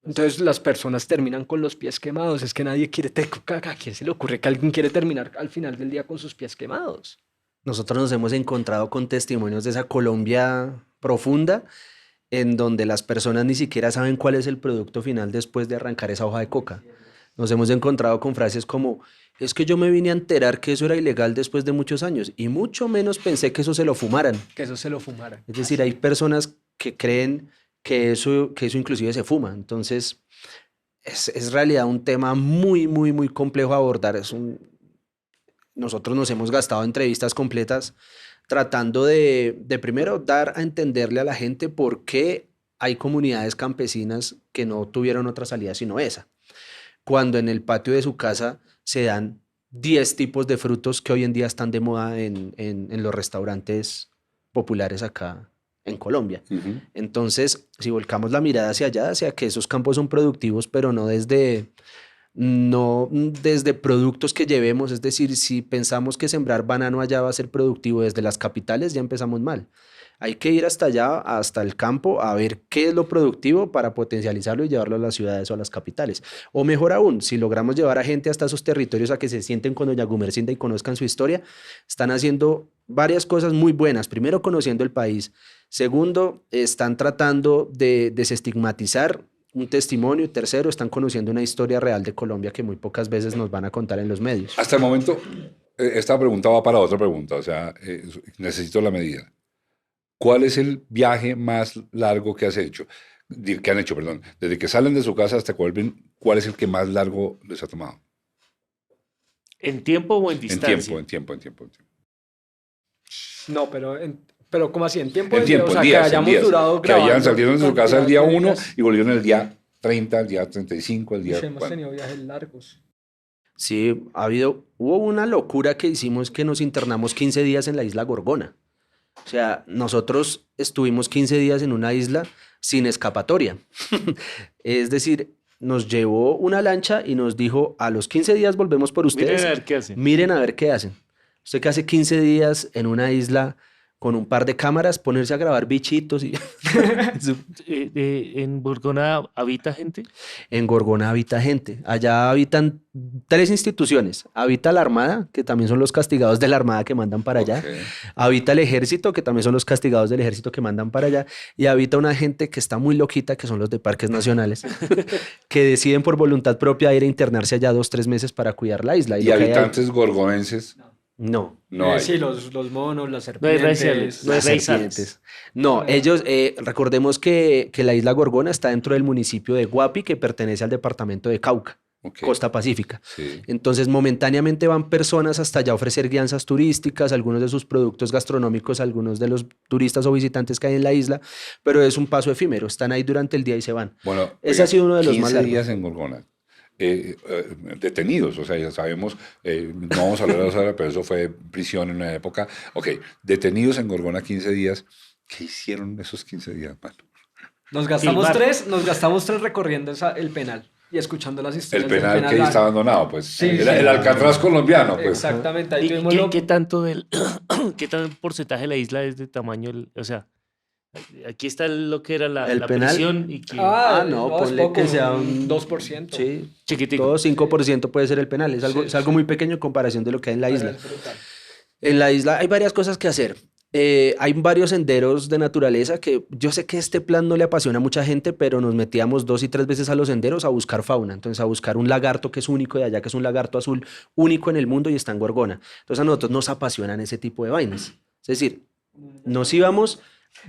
Entonces las personas terminan con los pies quemados. Es que nadie quiere coca. ¿A quién se le ocurre que alguien quiere terminar al final del día con sus pies quemados? Nosotros nos hemos encontrado con testimonios de esa Colombia profunda, en donde las personas ni siquiera saben cuál es el producto final después de arrancar esa hoja de coca. Nos hemos encontrado con frases como, es que yo me vine a enterar que eso era ilegal después de muchos años, y mucho menos pensé que eso se lo fumaran. Que eso se lo fumaran. Es decir, hay personas que creen que eso inclusive se fuma. Entonces, es realidad un tema muy, muy, muy complejo a abordar. Nosotros nos hemos gastado entrevistas completas tratando de primero dar a entenderle a la gente por qué hay comunidades campesinas que no tuvieron otra salida sino esa. Cuando en el patio de su casa se dan 10 tipos de frutos que hoy en día están de moda en los restaurantes populares acá en Colombia. Entonces, si volcamos la mirada hacia allá, hacia que esos campos son productivos, pero no desde productos que llevemos, es decir, si pensamos que sembrar banano allá va a ser productivo desde las capitales, ya empezamos mal. Hay que ir hasta allá, hasta el campo, a ver qué es lo productivo para potencializarlo y llevarlo a las ciudades o a las capitales. O mejor aún, si logramos llevar a gente hasta esos territorios a que se sienten con doña Gumercinda y conozcan su historia, están haciendo varias cosas muy buenas. Primero, conociendo el país. Segundo, están tratando de desestigmatizar un testimonio. Y tercero, están conociendo una historia real de Colombia que muy pocas veces nos van a contar en los medios. Hasta el momento, esta pregunta va para otra pregunta, o sea, necesito la medida. ¿Cuál es el viaje más largo que has hecho? Que han hecho, perdón. Desde que salen de su casa hasta que vuelven, ¿cuál es el que más largo les ha tomado? ¿En tiempo o en distancia? En tiempo. No, pero ¿cómo así? ¿En tiempo? En tiempo, o sea, en días, que hayamos en días. durado Que hayan grabando salido de su casa el cantidad día de 1 días. y volvieron el día 30, el día 35, el día... Hemos ¿cuál? tenido viajes largos. Sí, hubo una locura que hicimos, que nos internamos 15 días en la isla Gorgona. O sea, nosotros estuvimos 15 días en una isla sin escapatoria. Es decir, nos llevó una lancha y nos dijo, a los 15 días volvemos por ustedes. Miren a ver qué hacen. Miren a ver qué hacen. Usted que hace 15 días en una isla con un par de cámaras, ponerse a grabar bichitos. ¿En Gorgona habita gente? En Gorgona habita gente. Allá habitan 3 instituciones. Habita la Armada, que también son los castigados de la Armada que mandan para allá. Okay. Habita el Ejército, que también son los castigados del Ejército que mandan para allá. Y habita una gente que está muy loquita, que son los de Parques Nacionales, que deciden por voluntad propia ir a internarse allá 2-3 meses para cuidar la isla. ¿Y lo que hay ahí- habitantes gorgonenses? No. No hay. Sí, los monos, las No hay serpientes. raciales, no hay Las raizales. serpientes. No, ellos, recordemos que la isla Gorgona está dentro del municipio de Guapi, que pertenece al departamento de Cauca, Ok. costa pacífica. Sí. Entonces, momentáneamente van personas hasta allá a ofrecer guianzas turísticas, algunos de sus productos gastronómicos, a algunos de los turistas o visitantes que hay en la isla, pero es un paso efímero, están ahí durante el día y se van. Bueno, Ese ha sido uno de los 15 más largos. días en Gorgona. Detenidos, o sea, ya sabemos, no vamos a hablar de eso ahora, pero eso fue prisión en una época. Ok, detenidos en Gorgona 15 días. ¿Qué hicieron esos 15 días, mano? Nos gastamos Filmar. nos gastamos tres recorriendo el penal y escuchando las El historias del penal que ahí está abandonado, pues. Sí, Era sí. el Alcatraz colombiano, pues. Exactamente, ahí ¿Y tuvimos qué tanto qué tan porcentaje de la isla es de tamaño? O sea, aquí está lo que era El la penal. prisión y que no, es ponle poco, que sea un un 2%. Sí, chiquitico. todo 5% puede ser el penal. Es algo, Sí, es algo sí. muy pequeño en comparación de lo que hay en la Pero isla. es brutal. En la isla hay varias cosas que hacer. Hay varios senderos de naturaleza que yo sé que este plan no le apasiona a mucha gente, pero nos metíamos 2 y 3 veces a los senderos a buscar fauna. Entonces, a buscar un lagarto que es único de allá, que es un lagarto azul único en el mundo y está en Gorgona. Entonces, a nosotros nos apasionan ese tipo de vainas. Es decir, nos íbamos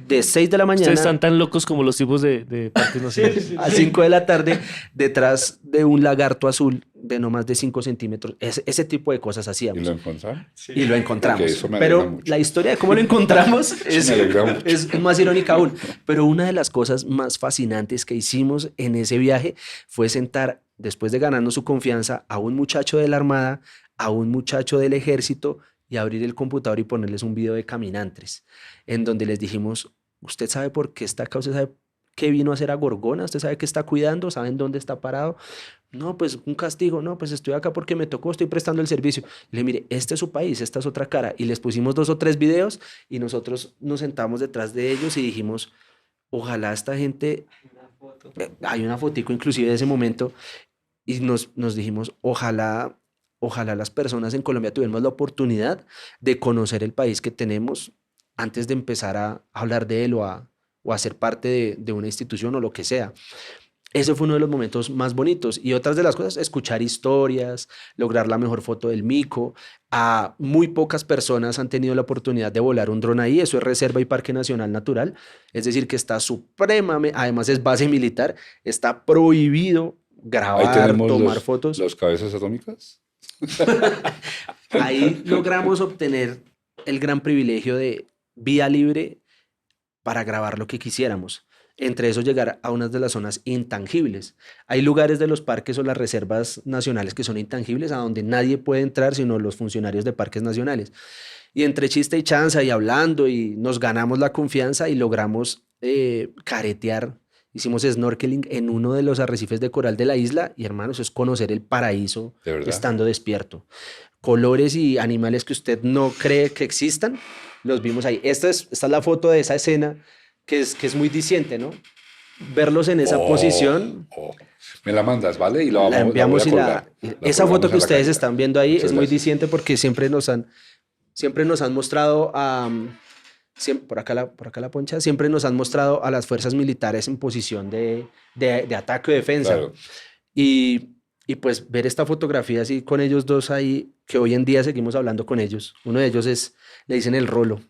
de 6 de la mañana Ustedes están tan locos como los tipos de parques nacionales. a 5 de la tarde detrás de un lagarto azul de no más de 5 centímetros. Ese tipo de cosas ¿Y hacíamos. lo encontraron? Sí. Y lo encontramos. Ok, eso me alegra Pero mucho. la historia de cómo lo encontramos me alegra mucho. es más irónica aún. Pero una de las cosas más fascinantes que hicimos en ese viaje fue sentar, después de ganarnos su confianza, a un muchacho de la Armada, a un muchacho del Ejército y abrir el computador y ponerles un video de caminantes, en donde les dijimos, ¿usted sabe por qué está acá? ¿Usted sabe qué vino a hacer a Gorgona? ¿Usted sabe qué está cuidando? ¿Saben dónde está parado? No, pues un castigo. No, pues estoy acá porque me tocó, estoy prestando el servicio. Le dije, mire, este es su país, esta es otra cara. Y les pusimos 2 o 3 videos y nosotros nos sentamos detrás de ellos y dijimos, ojalá esta gente, hay una fotico inclusive de ese momento, y nos dijimos, ojalá las personas en Colombia tuviéramos la oportunidad de conocer el país que tenemos antes de empezar a hablar de él o a ser parte de una institución o lo que sea. Ese fue uno de los momentos más bonitos. Y otras de las cosas, escuchar historias, lograr la mejor foto del mico. A muy pocas personas han tenido la oportunidad de volar un dron ahí. Eso es Reserva y Parque Nacional Natural. Es decir, que está supremamente, además es base militar, está prohibido Ahí grabar, tenemos tomar fotos. los cabezas atómicas. Ahí logramos obtener el gran privilegio de vía libre para grabar lo que quisiéramos. Entre eso llegar a unas de las zonas intangibles. Hay lugares de los parques o las reservas nacionales que son intangibles, a donde nadie puede entrar sino los funcionarios de parques nacionales. Y entre chiste y chanza y hablando y nos ganamos la confianza y logramos caretear. Hicimos snorkeling en uno de los arrecifes de coral de la isla y hermanos, es conocer el paraíso ¿De verdad? estando despierto. Colores y animales que usted no cree que existan, los vimos ahí. Esta es la foto de esa escena que es muy diciente, ¿no? Verlos en esa posición, Me la mandas, ¿vale? Y la la enviamos voy y a colgar. esa colgamos foto en que la ustedes calle. están viendo ahí Muchas es muy gracias. diciente porque siempre nos han mostrado por acá la poncha, siempre nos han mostrado a las fuerzas militares en posición de ataque o defensa. Claro. Y pues ver esta fotografía así con ellos dos ahí, que hoy en día seguimos hablando con ellos. Uno de ellos le dicen el Rolo.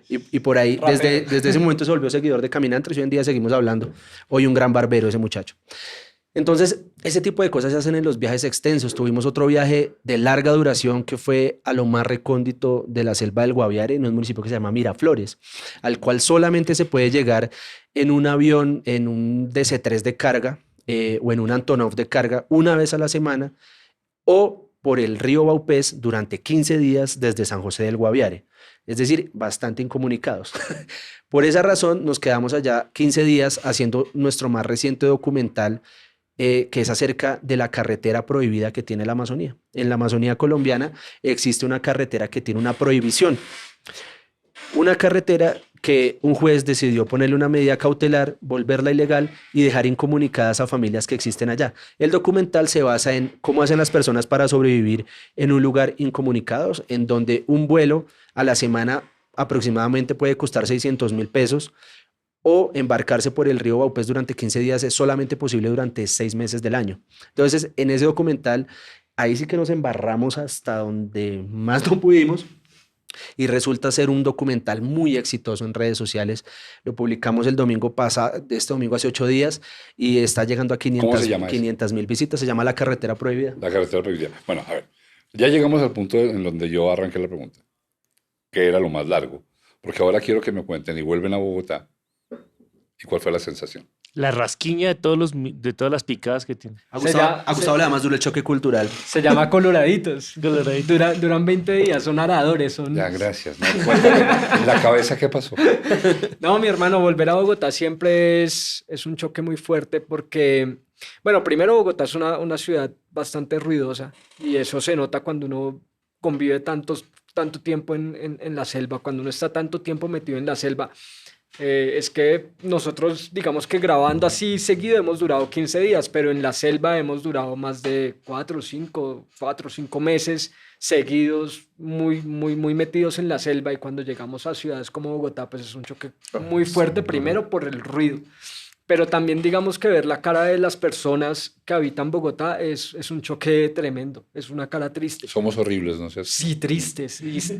Y por ahí, desde ese momento se volvió seguidor de Caminantes y hoy en día seguimos hablando. Hoy un gran barbero ese muchacho. Entonces, ese tipo de cosas se hacen en los viajes extensos. Tuvimos otro viaje de larga duración que fue a lo más recóndito de la selva del Guaviare, en un municipio que se llama Miraflores, al cual solamente se puede llegar en un avión, en un DC-3 de carga o en un Antonov de carga una vez a la semana o por el río Baupés durante 15 días desde San José del Guaviare. Es decir, bastante incomunicados. Por esa razón nos quedamos allá 15 días haciendo nuestro más reciente documental que es acerca de la carretera prohibida que tiene la Amazonía. En la Amazonía colombiana existe una carretera que tiene una prohibición. Una carretera que un juez decidió ponerle una medida cautelar, volverla ilegal y dejar incomunicadas a familias que existen allá. El documental se basa en cómo hacen las personas para sobrevivir en un lugar incomunicados, en donde un vuelo a la semana aproximadamente puede costar 600.000 pesos o embarcarse por el río Baupés durante 15 días es solamente posible durante 6 meses del año. Entonces, en ese documental Ahí sí que nos embarramos hasta donde más no pudimos y resulta ser un documental muy exitoso en redes sociales. Lo publicamos el domingo pasado, este domingo hace 8 días y está llegando a ¿Cómo se llama eso? 500.000 visitas. Se llama La Carretera Prohibida. La carretera prohibida. Bueno, a ver, ya llegamos al punto en donde yo arranqué la pregunta, que era lo más largo, porque ahora quiero que me cuenten y vuelven a Bogotá. ¿Y cuál fue la sensación? La rasquiña de de todas las picadas que tiene. A Se Gustavo, llama- a Gustavo le da más duro el choque cultural. Se llama Coloraditos. Coloraditos. Duran 20 días, son aradores, son... Ya, gracias. ¿No? Cuéntame, en la cabeza, ¿qué pasó? No, mi hermano, volver a Bogotá siempre es un choque muy fuerte porque, bueno, primero Bogotá es una ciudad bastante ruidosa y eso se nota cuando uno convive tanto tiempo en la selva, cuando uno está tanto tiempo metido en la selva. Es que nosotros, digamos que grabando así seguido hemos durado 15 días, pero en la selva hemos durado más de 4 o 5 meses seguidos, muy metidos en la selva. Y cuando llegamos a ciudades como Bogotá, pues es un choque muy fuerte, primero por el ruido. Pero también digamos que ver la cara de las personas que habitan Bogotá es un choque tremendo, es una cara triste. Somos horribles, ¿no sé? Sí, tristes, y es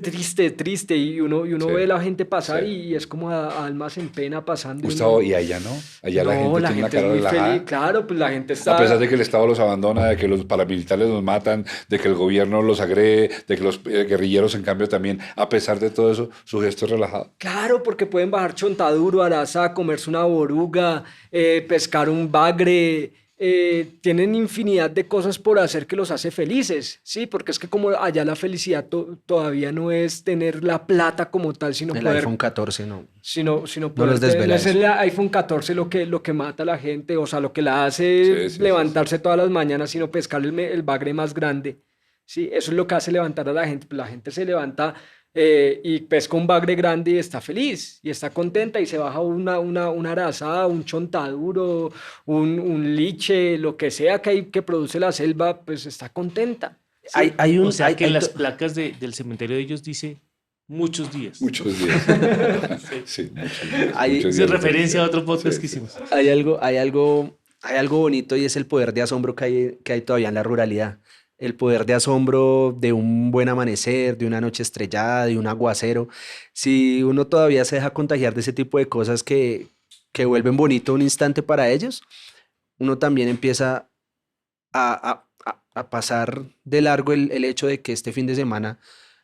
triste, y uno Sí, ve la gente pasar sí. y es como a almas en pena pasando. y Gustavo, uno- ¿y allá no? Allá la No, gente tiene una es cara muy relajada. feliz, claro, pues la gente está... A pesar de que el Estado los abandona, de que los paramilitares los matan, de que el gobierno los agrede, de que los guerrilleros, en cambio, también, a pesar de todo eso, su gesto es relajado. Claro, porque pueden bajar Chontaduro, Araza, comerse una boruga, pescar un bagre, tienen infinidad de cosas por hacer que los hace felices, ¿sí? Porque es que como allá la felicidad todavía no es tener la plata como tal, sino El poder... iPhone 14, no. sino No poder los desvela no es eso. el iPhone 14 lo que mata a la gente, o sea, lo que la hace Sí, sí, levantarse todas las mañanas, sino pescar el bagre más grande. Sí, eso es lo que hace levantar a la gente. La gente se levanta y pesca un bagre grande y está feliz y está contenta y se baja una arazada, un chontaduro, un liche, lo que sea que produce la selva, pues está contenta. Hay un, O sea hay- que hay en las to- placas del cementerio de ellos dice muchos días. Muchos días. Sí, muchos días. Hay- muchos Es días. referencia a otro podcast Sí, que sí. hicimos. hay algo bonito y es el poder de asombro que hay todavía en la ruralidad. El poder de asombro de un buen amanecer, de una noche estrellada, de un aguacero. Si uno todavía se deja contagiar de ese tipo de cosas que vuelven bonito un instante para ellos, uno también empieza a pasar de largo el hecho de que este fin de semana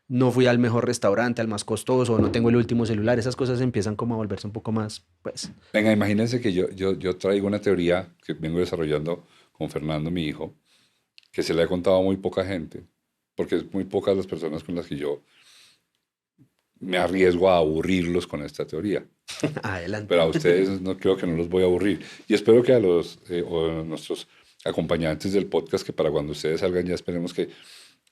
no fui al mejor restaurante, al más costoso, no tengo el último celular. Esas cosas empiezan como a volverse un poco más, pues... Venga, imagínense que yo traigo una teoría que vengo desarrollando con Fernando, mi hijo, que se le ha contado a muy poca gente, porque es muy pocas las personas con las que yo me arriesgo a aburrirlos con esta teoría. Adelante. Pero a ustedes no creo que no los voy a aburrir. Y espero que a nuestros acompañantes del podcast, que para cuando ustedes salgan ya esperemos que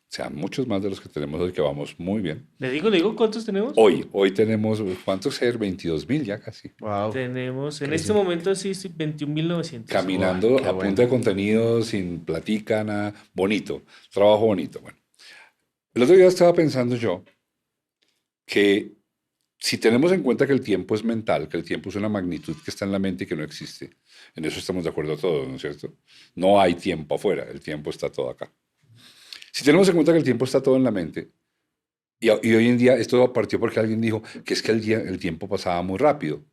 sean muchos más de los que tenemos hoy, que vamos muy bien. Le digo cuántos tenemos. Hoy tenemos, ¿cuántos ser? 22.000 ya casi. Wow. Tenemos en Sí, este sí. momento sí, 21.900. Caminando qué a bueno. punta de contenido, sin platica, nada. Bonito, trabajo bonito. Bueno, el otro día estaba pensando yo que si tenemos en cuenta que el tiempo es mental, que el tiempo es una magnitud que está en la mente y que no existe, en eso estamos de acuerdo todos, ¿no es cierto? No hay tiempo afuera, el tiempo está todo acá. Si tenemos en cuenta que el tiempo está todo en la mente, y hoy en día esto partió porque alguien dijo que es que el tiempo pasaba muy rápido.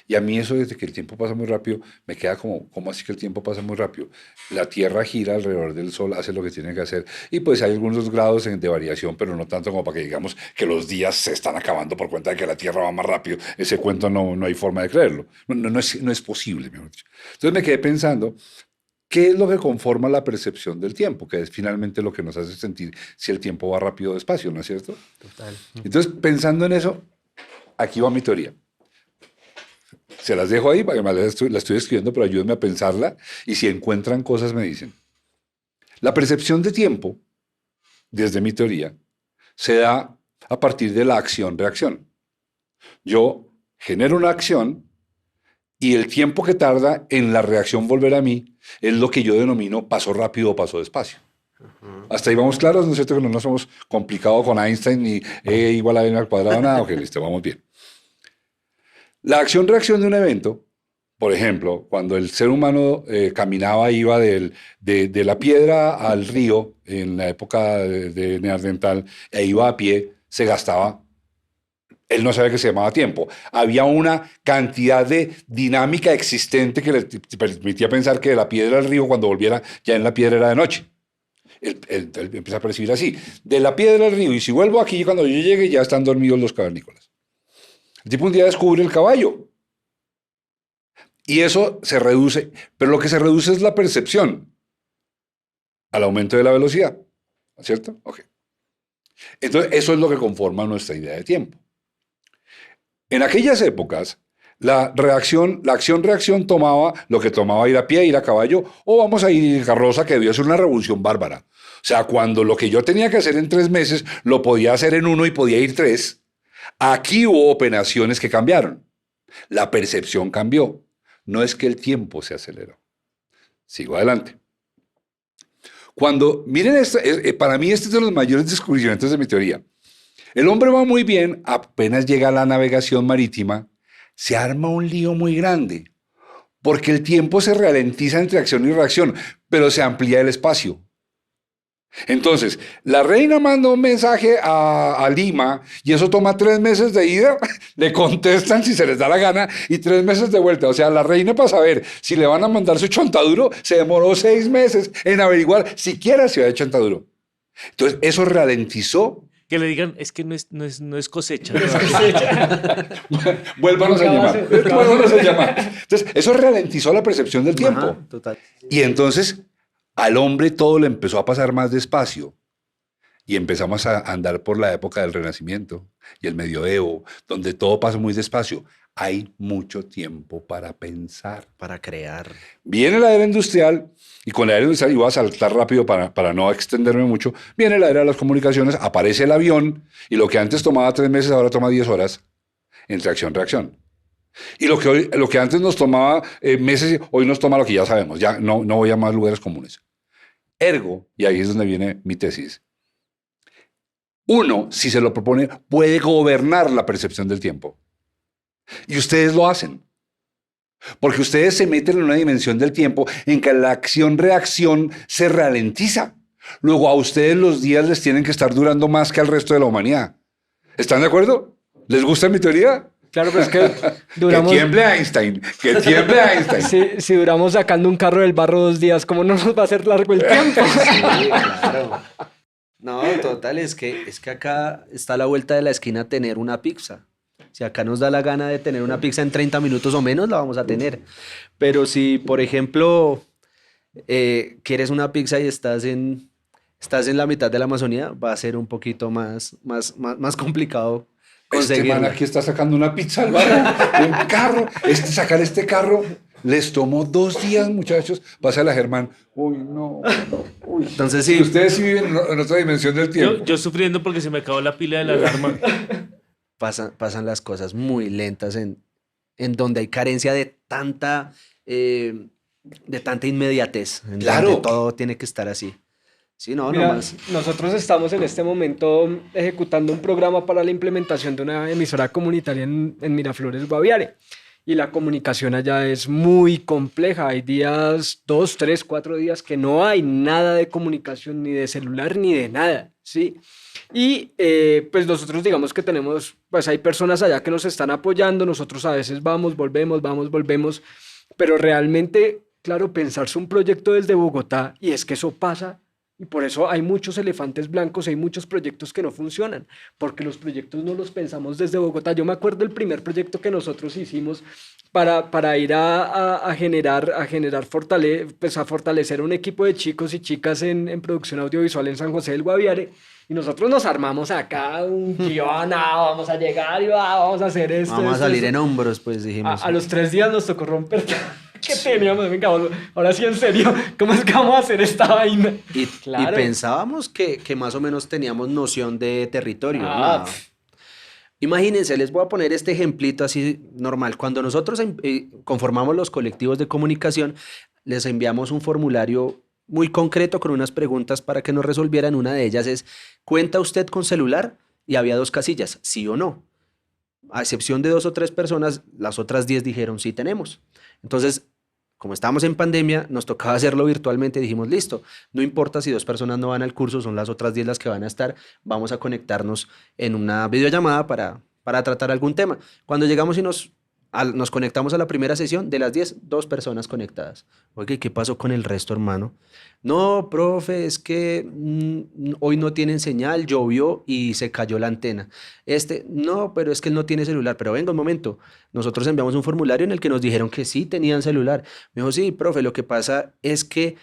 Y a mí eso desde que el tiempo pasa muy rápido, me queda como, ¿cómo así que el tiempo pasa muy rápido? La Tierra gira alrededor del Sol, hace lo que tiene que hacer, y pues hay algunos grados de variación, pero no tanto como para que digamos que los días se están acabando por cuenta de que la Tierra va más rápido. Ese cuento no hay forma de creerlo. No es posible, mejor dicho. Entonces me quedé pensando, ¿qué es lo que conforma la percepción del tiempo? Que es finalmente lo que nos hace sentir si el tiempo va rápido o despacio, ¿no es cierto? Total. Entonces, pensando en eso, aquí va mi teoría. Se las dejo ahí, para que la estoy escribiendo, pero ayúdenme a pensarla. Y si encuentran cosas, me dicen. La percepción de tiempo, desde mi teoría, se da a partir de la acción-reacción. Yo genero una acción y el tiempo que tarda en la reacción volver a mí es lo que yo denomino paso rápido o paso despacio. Hasta ahí vamos claros, ¿no es cierto? Que no nos hemos complicado con Einstein ni E igual a M al cuadrado, nada. Ok, listo, vamos bien. La acción-reacción de un evento por ejemplo, cuando el ser humano caminaba, iba de la piedra al río en la época de Neandertal, e iba a pie, se gastaba. Él no sabía que se llamaba tiempo. Había una cantidad de dinámica existente que le permitía pensar que de la piedra al río, cuando volviera, ya en la piedra era de noche. Él empieza a percibir así. De la piedra al río, y si vuelvo aquí, cuando yo llegue, ya están dormidos los cavernícolas. El tipo un día descubre el caballo. Y eso se reduce, pero lo que se reduce es la percepción al aumento de la velocidad. ¿Cierto? Ok. Entonces, eso es lo que conforma nuestra idea de tiempo. En aquellas épocas, la acción-reacción tomaba lo que tomaba ir a pie, ir a caballo, o vamos a ir en carroza, que debió ser una revolución bárbara. O sea, cuando lo que yo tenía que hacer en 3 meses, lo podía hacer en 1 y podía ir 3, aquí hubo operaciones que cambiaron. La percepción cambió. No es que el tiempo se aceleró. Sigo adelante. Miren esto, para mí este es de los mayores descubrimientos de mi teoría. El hombre va muy bien, apenas llega a la navegación marítima, se arma un lío muy grande, porque el tiempo se ralentiza entre acción y reacción, pero se amplía el espacio. Entonces, la reina manda un mensaje a Lima y eso toma 3 meses de ida, le contestan si se les da la gana y 3 meses de vuelta. O sea, la reina, para saber si le van a mandar su chontaduro, se demoró 6 meses en averiguar siquiera si había chontaduro. Entonces, eso ralentizó. Que le digan, es que no es cosecha. Vuélvanos a llamar. Vuélvanos a llamar. Entonces, eso ralentizó la percepción del tiempo. Ajá, total. Y entonces, al hombre todo le empezó a pasar más despacio. Y empezamos a andar por la época del Renacimiento y el Medioevo, donde todo pasa muy despacio. Hay mucho tiempo para pensar. Para crear. Viene la era industrial, y con la era industrial, y voy a saltar rápido para no extenderme mucho, viene la era de las comunicaciones, aparece el avión, y lo que antes tomaba 3 meses, ahora toma 10 horas, entre acción-reacción. Y lo que antes nos tomaba meses, hoy nos toma lo que ya sabemos, ya no voy a más lugares comunes. Ergo, y ahí es donde viene mi tesis, uno, si se lo propone, puede gobernar la percepción del tiempo. Y ustedes lo hacen. Porque ustedes se meten en una dimensión del tiempo en que la acción-reacción se ralentiza. Luego a ustedes los días les tienen que estar durando más que al resto de la humanidad. ¿Están de acuerdo? ¿Les gusta mi teoría? Claro, pero es que duramos... Que tiemble Einstein, que tiemble Einstein. Si duramos sacando un carro del barro 2 días, ¿cómo no nos va a hacer largo el tiempo? Sí, claro. No, total, es que acá está a la vuelta de la esquina tener una pizza. Si acá nos da la gana de tener una pizza en 30 minutos o menos, la vamos a tener. Pero si, por ejemplo, quieres una pizza y estás en la mitad de la Amazonía, va a ser un poquito más complicado conseguirla. Man aquí está sacando una pizza al barrio, un carro. Sacar este carro les tomó 2 días, muchachos. Pásale a Germán. Uy, no. Uy. Entonces sí. Ustedes sí viven en otra dimensión del tiempo. Yo sufriendo porque se me acabó la pila de la alarma. Pasan las cosas muy lentas en donde hay carencia de tanta inmediatez, en Claro. donde todo tiene que estar así. Sí, no, Mira, nomás. nosotros estamos en este momento ejecutando un programa para la implementación de una emisora comunitaria en Miraflores, Guaviare. Y la comunicación allá es muy compleja. Hay días, 2, 3, 4 días que no hay nada de comunicación, ni de celular, ni de nada, ¿sí? Y pues nosotros digamos que tenemos, pues hay personas allá que nos están apoyando, nosotros a veces vamos, volvemos, pero realmente, claro, pensarse un proyecto desde Bogotá, y es que eso pasa, y por eso hay muchos elefantes blancos, hay muchos proyectos que no funcionan, porque los proyectos no los pensamos desde Bogotá. Yo me acuerdo el primer proyecto que nosotros hicimos para ir a fortalecer un equipo de chicos y chicas en producción audiovisual en San José del Guaviare. Y nosotros nos armamos acá un guión, vamos a llegar y vamos a hacer esto. Vamos a salir en hombros, pues dijimos. A los 3 días nos tocó romper. ¿Qué teníamos? Venga, ahora sí en serio, ¿cómo es que vamos a hacer esta vaina? Y pensábamos que más o menos teníamos noción de territorio. ¿No? Imagínense, les voy a poner este ejemplito así normal. Cuando nosotros conformamos los colectivos de comunicación, les enviamos un formulario muy concreto con unas preguntas para que nos resolvieran. Una de ellas es, ¿cuenta usted con celular? Y había 2 casillas, sí o no. a excepción de 2 o 3 personas, las otras 10 dijeron sí tenemos. Entonces, como estábamos en pandemia, nos tocaba hacerlo virtualmente. Dijimos, listo, no importa si 2 personas no van al curso, son las otras 10 las que van a estar. Vamos a conectarnos en una videollamada para tratar algún tema. Cuando llegamos y nos conectamos a la primera sesión, de las 10, 2 personas conectadas. Oye, ¿qué pasó con el resto, hermano? No, profe, es que hoy no tienen señal, llovió y se cayó la antena. No, pero es que él no tiene celular. Pero venga un momento, nosotros enviamos un formulario en el que nos dijeron que sí tenían celular. Me dijo, sí, profe, lo que pasa es que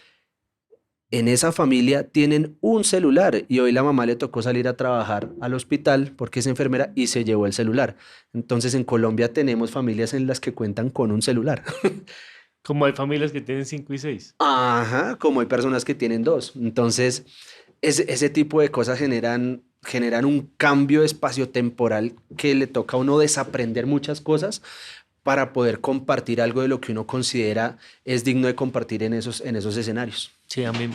en esa familia tienen un celular y hoy la mamá le tocó salir a trabajar al hospital porque es enfermera y se llevó el celular. Entonces en Colombia tenemos familias en las que cuentan con un celular. Como hay familias que tienen 5 y 6. Ajá, como hay personas que tienen 2. Entonces ese tipo de cosas generan un cambio espaciotemporal que le toca a uno desaprender muchas cosas para poder compartir algo de lo que uno considera es digno de compartir en esos escenarios. Sí, a mí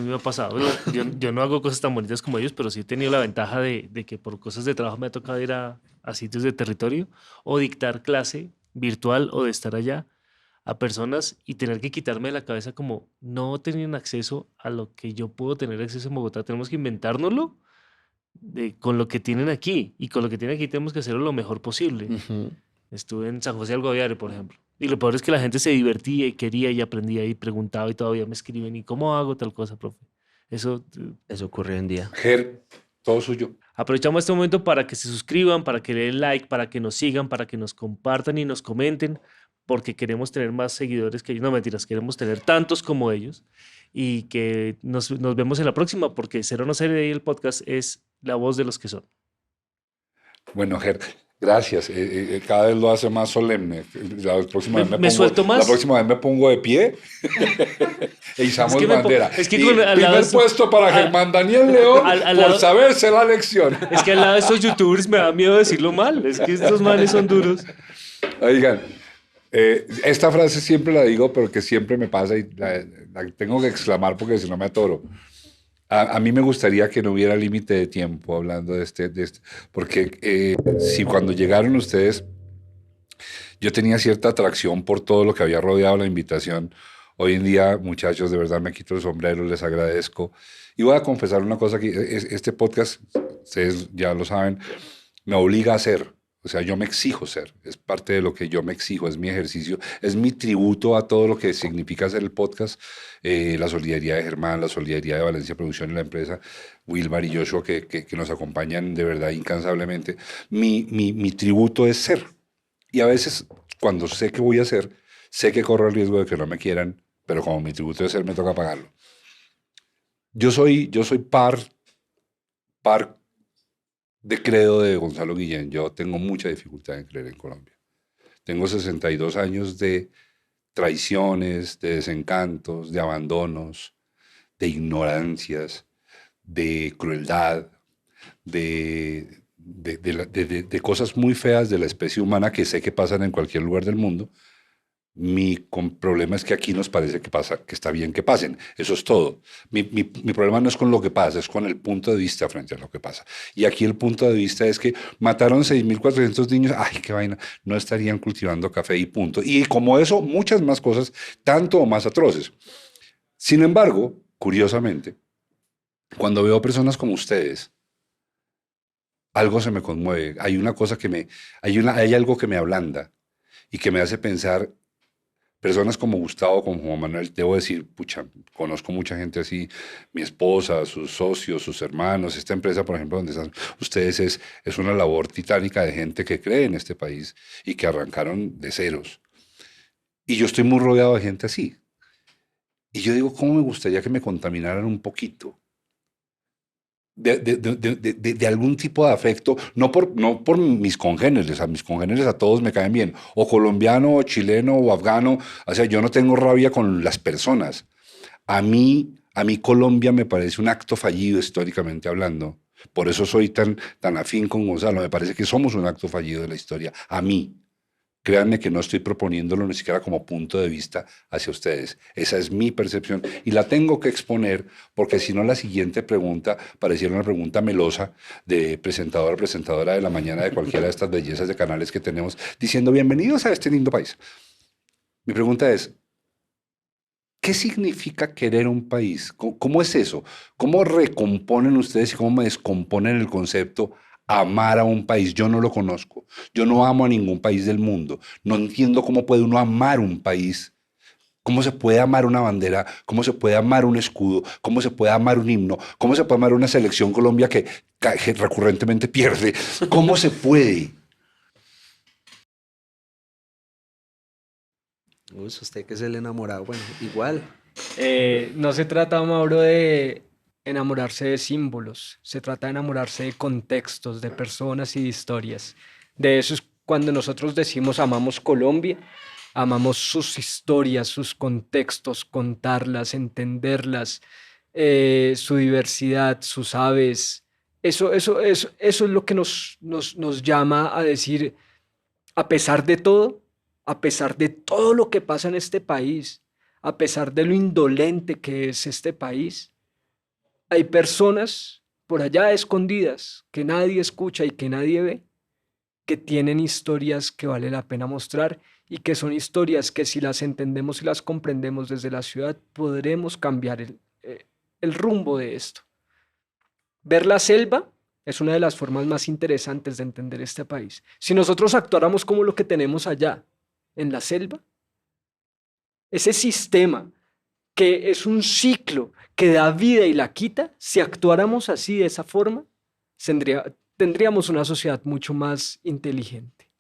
me ha pasado. Yo no hago cosas tan bonitas como ellos, pero sí he tenido la ventaja de que por cosas de trabajo me ha tocado ir a sitios de territorio o dictar clase virtual o de estar allá a personas y tener que quitarme de la cabeza como no tenían acceso a lo que yo puedo tener acceso en Bogotá. Tenemos que inventárnoslo con lo que tienen aquí. Y con lo que tienen aquí tenemos que hacerlo lo mejor posible. Ujú. Estuve en San José del Guaviare, por ejemplo. Y lo peor es que la gente se divertía y quería y aprendía y preguntaba y todavía me escriben. ¿Y cómo hago tal cosa, profe? Eso. Eso ocurre hoy en día. Ger, todo suyo. Aprovechamos este momento para que se suscriban, para que le den like, para que nos sigan, para que nos compartan y nos comenten, porque queremos tener más seguidores que ellos. No, mentiras, queremos tener tantos como ellos. Y que nos vemos en la próxima, porque Ser o No Ser, el podcast es la voz de los que son. Bueno, Ger, gracias. Cada vez lo hace más solemne. La próxima vez ¿Me suelto más? La próxima vez me pongo de pie e izamos Es que bandera. es que Y con- al lado primer de- puesto para Germán Daniel León al por lado- saberse la lección. Es que al lado de estos youtubers me da miedo decirlo mal. Es que estos manes son duros. Oigan, esta frase siempre la digo, pero que siempre me pasa y la tengo que exclamar porque si no me atoro. A mí me gustaría que no hubiera límite de tiempo hablando de este porque si cuando llegaron ustedes yo tenía cierta atracción por todo lo que había rodeado la invitación. Hoy en día, muchachos, de verdad me quito el sombrero, les agradezco. Y voy a confesar una cosa que este podcast, ustedes ya lo saben, me obliga a ser. O sea, yo me exijo ser. Es parte de lo que yo me exijo, es mi ejercicio, es mi tributo a todo lo que significa hacer el podcast. La solidaridad de Germán, la solidaridad de Valencia Producción y la empresa, Wilmar y Joshua, que nos acompañan de verdad incansablemente. Mi tributo es ser. Y a veces, cuando sé que voy a hacer, sé que corro el riesgo de que no me quieran, pero como mi tributo de ser, me toca pagarlo. Yo soy par de credo de Gonzalo Guillén. Yo tengo mucha dificultad en creer en Colombia. Tengo 62 años de traiciones, de desencantos, de abandonos, de ignorancias, de crueldad, de cosas muy feas de la especie humana que sé que pasan en cualquier lugar del mundo. Mi problema es que aquí nos parece que está bien que pasen. Eso es todo. Mi problema no es con lo que pasa, es con el punto de vista frente a lo que pasa. Y aquí el punto de vista es que mataron 6.400 niños. ¡Ay, qué vaina! No estarían cultivando café y punto. Y como eso, muchas más cosas, tanto o más atroces. Sin embargo, curiosamente, cuando veo personas como ustedes, algo se me conmueve. Hay una cosa hay algo que me ablanda y que me hace pensar. Personas como Gustavo, como Juan Manuel, debo decir, pucha, conozco mucha gente así, mi esposa, sus socios, sus hermanos, esta empresa, por ejemplo, donde están ustedes, es una labor titánica de gente que cree en este país y que arrancaron de ceros. Y yo estoy muy rodeado de gente así. Y yo digo, ¿cómo me gustaría que me contaminaran un poquito? De algún tipo de afecto, no por mis congéneres, a mis congéneres a todos me caen bien, o colombiano, o chileno, o afgano, o sea, yo no tengo rabia con las personas. A mí Colombia me parece un acto fallido históricamente hablando, por eso soy tan afín con Gonzalo, me parece que somos un acto fallido de la historia, a mí. Créanme que no estoy proponiéndolo ni siquiera como punto de vista hacia ustedes. Esa es mi percepción y la tengo que exponer porque si no la siguiente pregunta pareciera una pregunta melosa de presentador o presentadora de la mañana de cualquiera de estas bellezas de canales que tenemos diciendo bienvenidos a este lindo país. Mi pregunta es, ¿qué significa querer un país? ¿Cómo es eso? ¿Cómo recomponen ustedes y cómo me descomponen el concepto amar a un país? Yo no lo conozco. Yo no amo a ningún país del mundo. No entiendo cómo puede uno amar un país. ¿Cómo se puede amar una bandera? ¿Cómo se puede amar un escudo? ¿Cómo se puede amar un himno? ¿Cómo se puede amar una selección Colombia que recurrentemente pierde? ¿Cómo se puede? Uy, usted que es el enamorado, bueno, igual. No se trata, Mauro, de enamorarse de símbolos, se trata de enamorarse de contextos, de personas y de historias. De eso es cuando nosotros decimos amamos Colombia, amamos sus historias, sus contextos, contarlas, entenderlas, su diversidad, sus aves. Eso es lo que nos llama a decir, a pesar de todo, a pesar de todo lo que pasa en este país, a pesar de lo indolente que es este país, hay personas por allá escondidas que nadie escucha y que nadie ve, que tienen historias que vale la pena mostrar y que son historias que si las entendemos y las comprendemos desde la ciudad, podremos cambiar el rumbo de esto. Ver la selva es una de las formas más interesantes de entender este país. Si nosotros actuáramos como lo que tenemos allá, en la selva, ese sistema que es un ciclo que da vida y la quita, si actuáramos así, de esa forma, tendríamos una sociedad mucho más inteligente.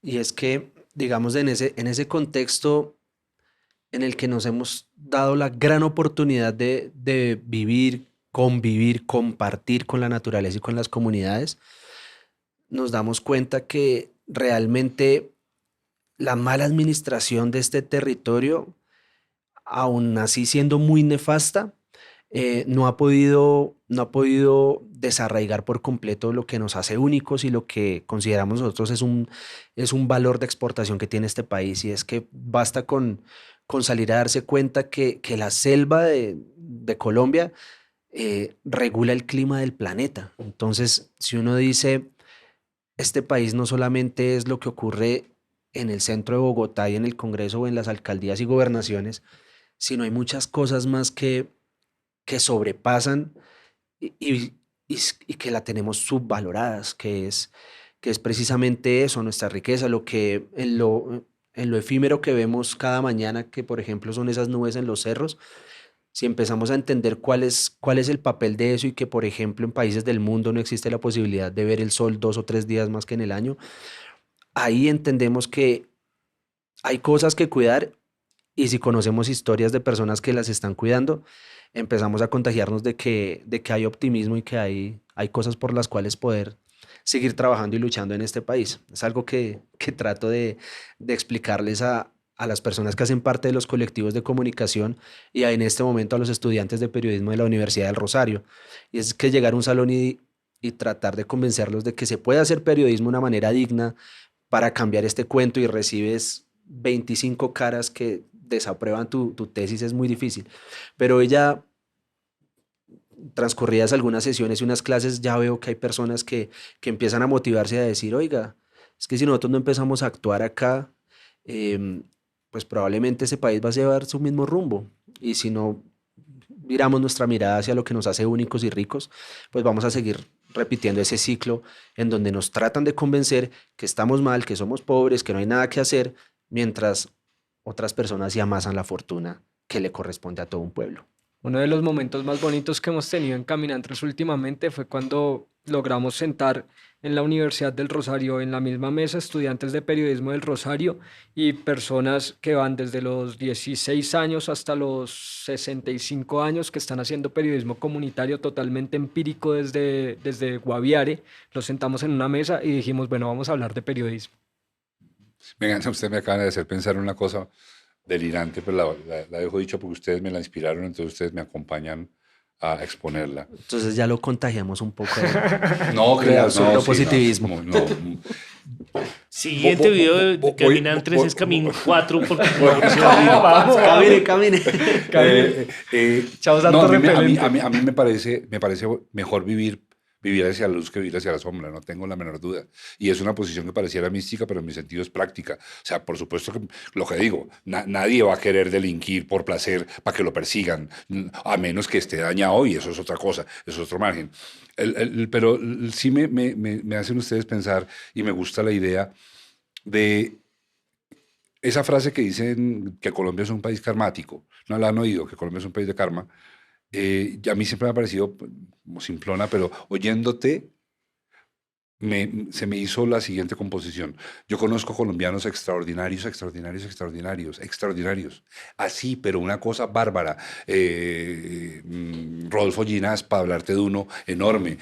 Y es que, digamos, en ese contexto en el que nos hemos dado la gran oportunidad de vivir, convivir, compartir con la naturaleza y con las comunidades, nos damos cuenta que realmente la mala administración de este territorio, aún así siendo muy nefasta, no ha podido desarraigar por completo lo que nos hace únicos y lo que consideramos nosotros es un valor de exportación que tiene este país. Y es que basta con salir a darse cuenta que la selva de Colombia regula el clima del planeta. Entonces, si uno dice, este país no solamente es lo que ocurre en el centro de Bogotá y en el Congreso o en las alcaldías y gobernaciones, sino hay muchas cosas más que sobrepasan y que la tenemos subvaloradas, que es precisamente eso, nuestra riqueza, lo que en lo efímero que vemos cada mañana, que por ejemplo son esas nubes en los cerros. Si empezamos a entender cuál es el papel de eso y que, por ejemplo, en países del mundo no existe la posibilidad de ver el sol 2 o 3 días más que en el año, ahí entendemos que hay cosas que cuidar y si conocemos historias de personas que las están cuidando, empezamos a contagiarnos de que hay optimismo y que hay cosas por las cuales poder seguir trabajando y luchando en este país. Es algo que trato de explicarles a las personas que hacen parte de los colectivos de comunicación y en este momento a los estudiantes de periodismo de la Universidad del Rosario. Y es que llegar a un salón y tratar de convencerlos de que se puede hacer periodismo de una manera digna para cambiar este cuento y recibes 25 caras que desaprueban tu tesis es muy difícil. Pero ella, transcurridas algunas sesiones y unas clases, ya veo que hay personas que empiezan a motivarse a decir, oiga, es que si nosotros no empezamos a actuar acá, pues probablemente ese país va a llevar su mismo rumbo. Y si no viramos nuestra mirada hacia lo que nos hace únicos y ricos, pues vamos a seguir repitiendo ese ciclo en donde nos tratan de convencer que estamos mal, que somos pobres, que no hay nada que hacer, mientras otras personas ya amasan la fortuna que le corresponde a todo un pueblo. Uno de los momentos más bonitos que hemos tenido en Caminantes últimamente fue cuando logramos sentar en la Universidad del Rosario, en la misma mesa, estudiantes de periodismo del Rosario y personas que van desde los 16 años hasta los 65 años que están haciendo periodismo comunitario totalmente empírico desde Guaviare. Los sentamos en una mesa y dijimos, bueno, vamos a hablar de periodismo. Vengan, usted me acaba de hacer pensar en una cosa delirante, pero la dejo dicha porque ustedes me la inspiraron, entonces ustedes me acompañan a exponerla. Entonces ya lo contagiamos un poco. No creas, no, positivismo. no. Siguiente video de Caminan 3 es Camin 4 porque Camine. Chao, no, santo a mí repelente. me parece mejor vivir hacia la luz que vivir hacia la sombra, no tengo la menor duda. Y es una posición que pareciera mística, pero en mi sentido es práctica. O sea, por supuesto que lo que digo, nadie va a querer delinquir por placer para que lo persigan, a menos que esté dañado, y eso es otra cosa, eso es otro margen. Pero sí me hacen ustedes pensar, y me gusta la idea de esa frase que dicen que Colombia es un país karmático. No la han oído, que Colombia es un país de karma. A mí siempre me ha parecido como simplona, pero oyéndote se me hizo la siguiente composición. Yo conozco colombianos extraordinarios. Así, pero una cosa bárbara. Rodolfo Ginás, para hablarte de uno, enorme.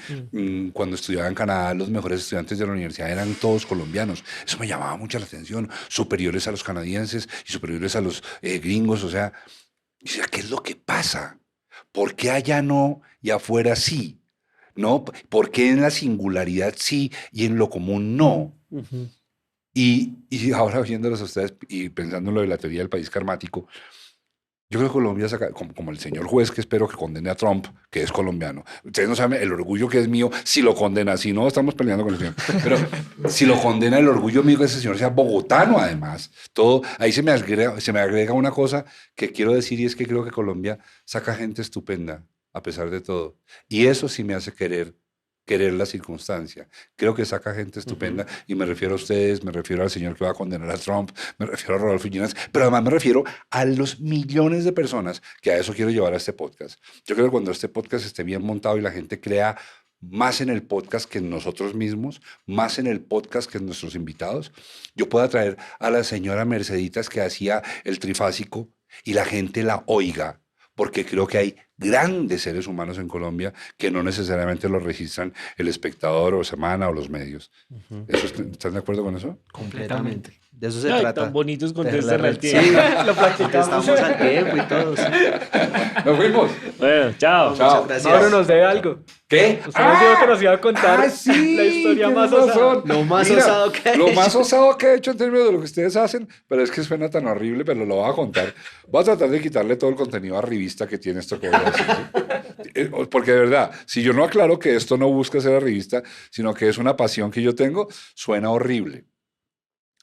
Cuando estudiaba en Canadá, los mejores estudiantes de la universidad eran todos colombianos. Eso me llamaba mucho la atención. Superiores a los canadienses y superiores a los gringos. O sea, ¿qué es lo que pasa? ¿Por qué allá no y afuera sí? ¿No? ¿Por qué en la singularidad sí y en lo común no? Y ahora oyéndolos a ustedes y pensando en lo de la teoría del país karmático, yo creo que Colombia saca, como el señor juez que espero que condene a Trump, que es colombiano. Ustedes no saben el orgullo que es mío si lo condena, si no estamos peleando con el señor. Pero si lo condena, el orgullo mío que ese señor sea bogotano además. Todo, ahí se me agrega una cosa que quiero decir, y es que creo que Colombia saca gente estupenda a pesar de todo. Y eso sí me hace querer la circunstancia. Creo que saca gente estupenda, y me refiero a ustedes, me refiero al señor que va a condenar a Trump, me refiero a Rodolfo Ginás, pero además me refiero a los millones de personas que a eso quiero llevar a este podcast. Yo creo que cuando este podcast esté bien montado y la gente crea más en el podcast que en nosotros mismos, más en el podcast que en nuestros invitados, yo pueda traer a la señora Merceditas que hacía el trifásico y la gente la oiga, porque creo que hay grandes seres humanos en Colombia que no necesariamente los registran el espectador o Semana o los medios. ¿Están de acuerdo con eso? Completamente. De eso se Ay, trata. tan bonitos Tejer contestan la al red. tiempo. Sí, Lo practicamos. estamos al tiempo y todo. Sí. ¡Nos fuimos! Bueno, chao. Chao. Muchas gracias. Mauro nos debe algo. ¿Qué? Usted nos dijo que nos iba a contar sí, la historia tienes más osada. razón. Lo más Mira, osado que he Lo hecho. más osado que he hecho en términos de lo que ustedes hacen, pero es que suena tan horrible, pero lo voy a contar. Voy a tratar de quitarle todo el contenido a revista que tiene esto que voy a decir. ¿Sí? Porque de verdad, si yo no aclaro que esto no busca ser revista, sino que es una pasión que yo tengo, suena horrible.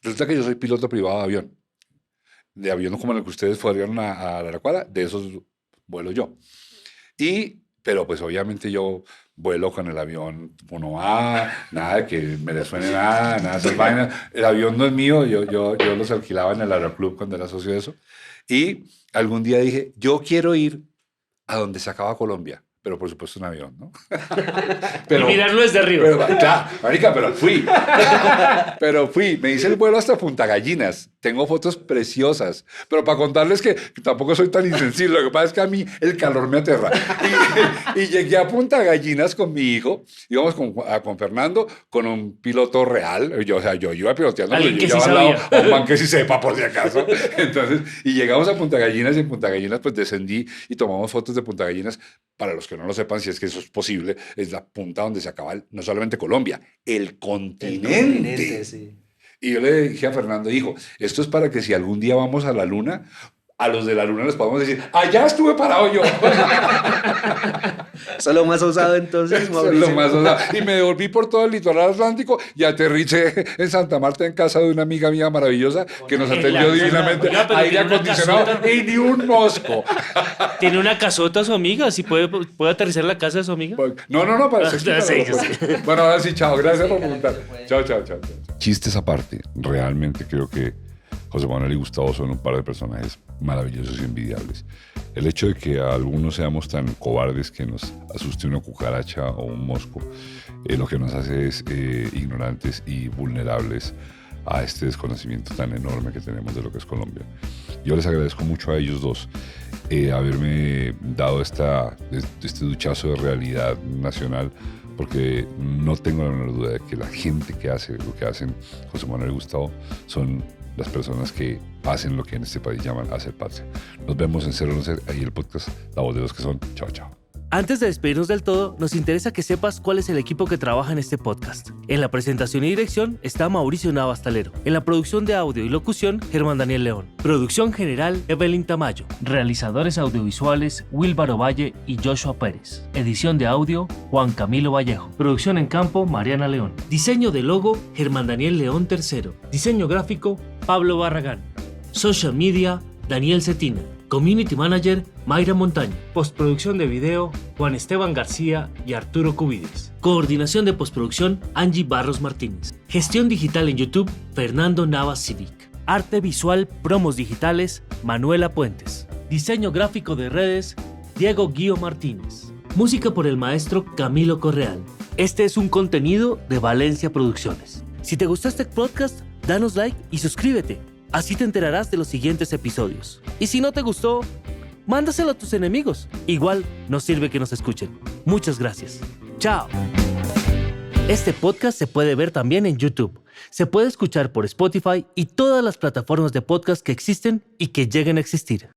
Resulta que yo soy piloto privado de avión como en el que ustedes fueron a Araraquara, de esos vuelo yo. Pero pues obviamente yo vuelo con el avión, uno va, nada de que me le suene nada de esas vainas. El avión no es mío, yo los alquilaba en el Aeroclub cuando era socio de eso. Y algún día dije, yo quiero ir a donde se acaba Colombia, pero por supuesto en avión, ¿no? Y mirarlo desde arriba. Claro, marica, pero fui. Me hice el vuelo hasta Punta Gallinas. Tengo fotos preciosas. Pero para contarles que tampoco soy tan insensible. Lo que pasa es que a mí el calor me aterra. Y llegué a Punta Gallinas con mi hijo. Íbamos con Fernando, con un piloto real. Yo iba piloteando. Alguien que yo sí al lado sabía. a un man que sí sepa, por si acaso. Entonces, y llegamos a Punta Gallinas. Y en Punta Gallinas, pues descendí y tomamos fotos de Punta Gallinas. Para los que no lo sepan, si es que eso es posible, es la punta donde se acaba no solamente Colombia, el continente. Sí. Y yo le dije a Fernando, hijo, esto es para que si algún día vamos a la luna, a los de la luna les podamos decir, allá estuve parado yo. Eso es lo más osado entonces, Eso es Mauricio. lo más osado. Y me devolví por todo el litoral atlántico y aterricé en Santa Marta en casa de una amiga mía maravillosa que nos atendió divinamente. Oiga, pero Aire tiene una acondicionado casota. y ni un mosco. Tiene una casota su amiga, si puede aterrizar en la casa de su amiga. No, para eso. Sí. Bueno, ahora sí, chao. Gracias por preguntar. Chao. Chistes aparte, realmente creo que José Manuel y Gustavo son un par de personajes maravillosos y envidiables. El hecho de que a algunos seamos tan cobardes que nos asuste una cucaracha o un mosco, lo que nos hace es ignorantes y vulnerables a este desconocimiento tan enorme que tenemos de lo que es Colombia. Yo les agradezco mucho a ellos dos haberme dado este duchazo de realidad nacional, porque no tengo la menor duda de que la gente que hace lo que hacen José Manuel y Gustavo son las personas que hacen lo que en este país llaman hacer patria. Nos vemos en 0 No Ser, ahí el podcast La Voz de los que Son. Chao. Antes de despedirnos del todo, nos interesa que sepas cuál es el equipo que trabaja en este podcast. En la presentación y dirección está Mauricio Navastalero. En la producción de audio y locución, Germán Daniel León. Producción general, Evelyn Tamayo. Realizadores audiovisuales, Wilbaro Valle y Joshua Pérez. Edición de audio, Juan Camilo Vallejo. Producción en campo, Mariana León. Diseño de logo, Germán Daniel León III. Diseño gráfico, Pablo Barragán. Social media, Daniel Cetina. Community Manager, Mayra Montaño. Postproducción de video, Juan Esteban García y Arturo Cubides. Coordinación de postproducción, Angie Barros Martínez. Gestión digital en YouTube, Fernando Navas Civic. Arte visual, promos digitales, Manuela Puentes. Diseño gráfico de redes, Diego Guío Martínez. Música por el maestro Camilo Correal. Este es un contenido de Valencia Producciones. Si te gustó este podcast, danos like y suscríbete. Así te enterarás de los siguientes episodios. Y si no te gustó, mándaselo a tus enemigos. Igual nos sirve que nos escuchen. Muchas gracias. Chao. Este podcast se puede ver también en YouTube. Se puede escuchar por Spotify y todas las plataformas de podcast que existen y que lleguen a existir.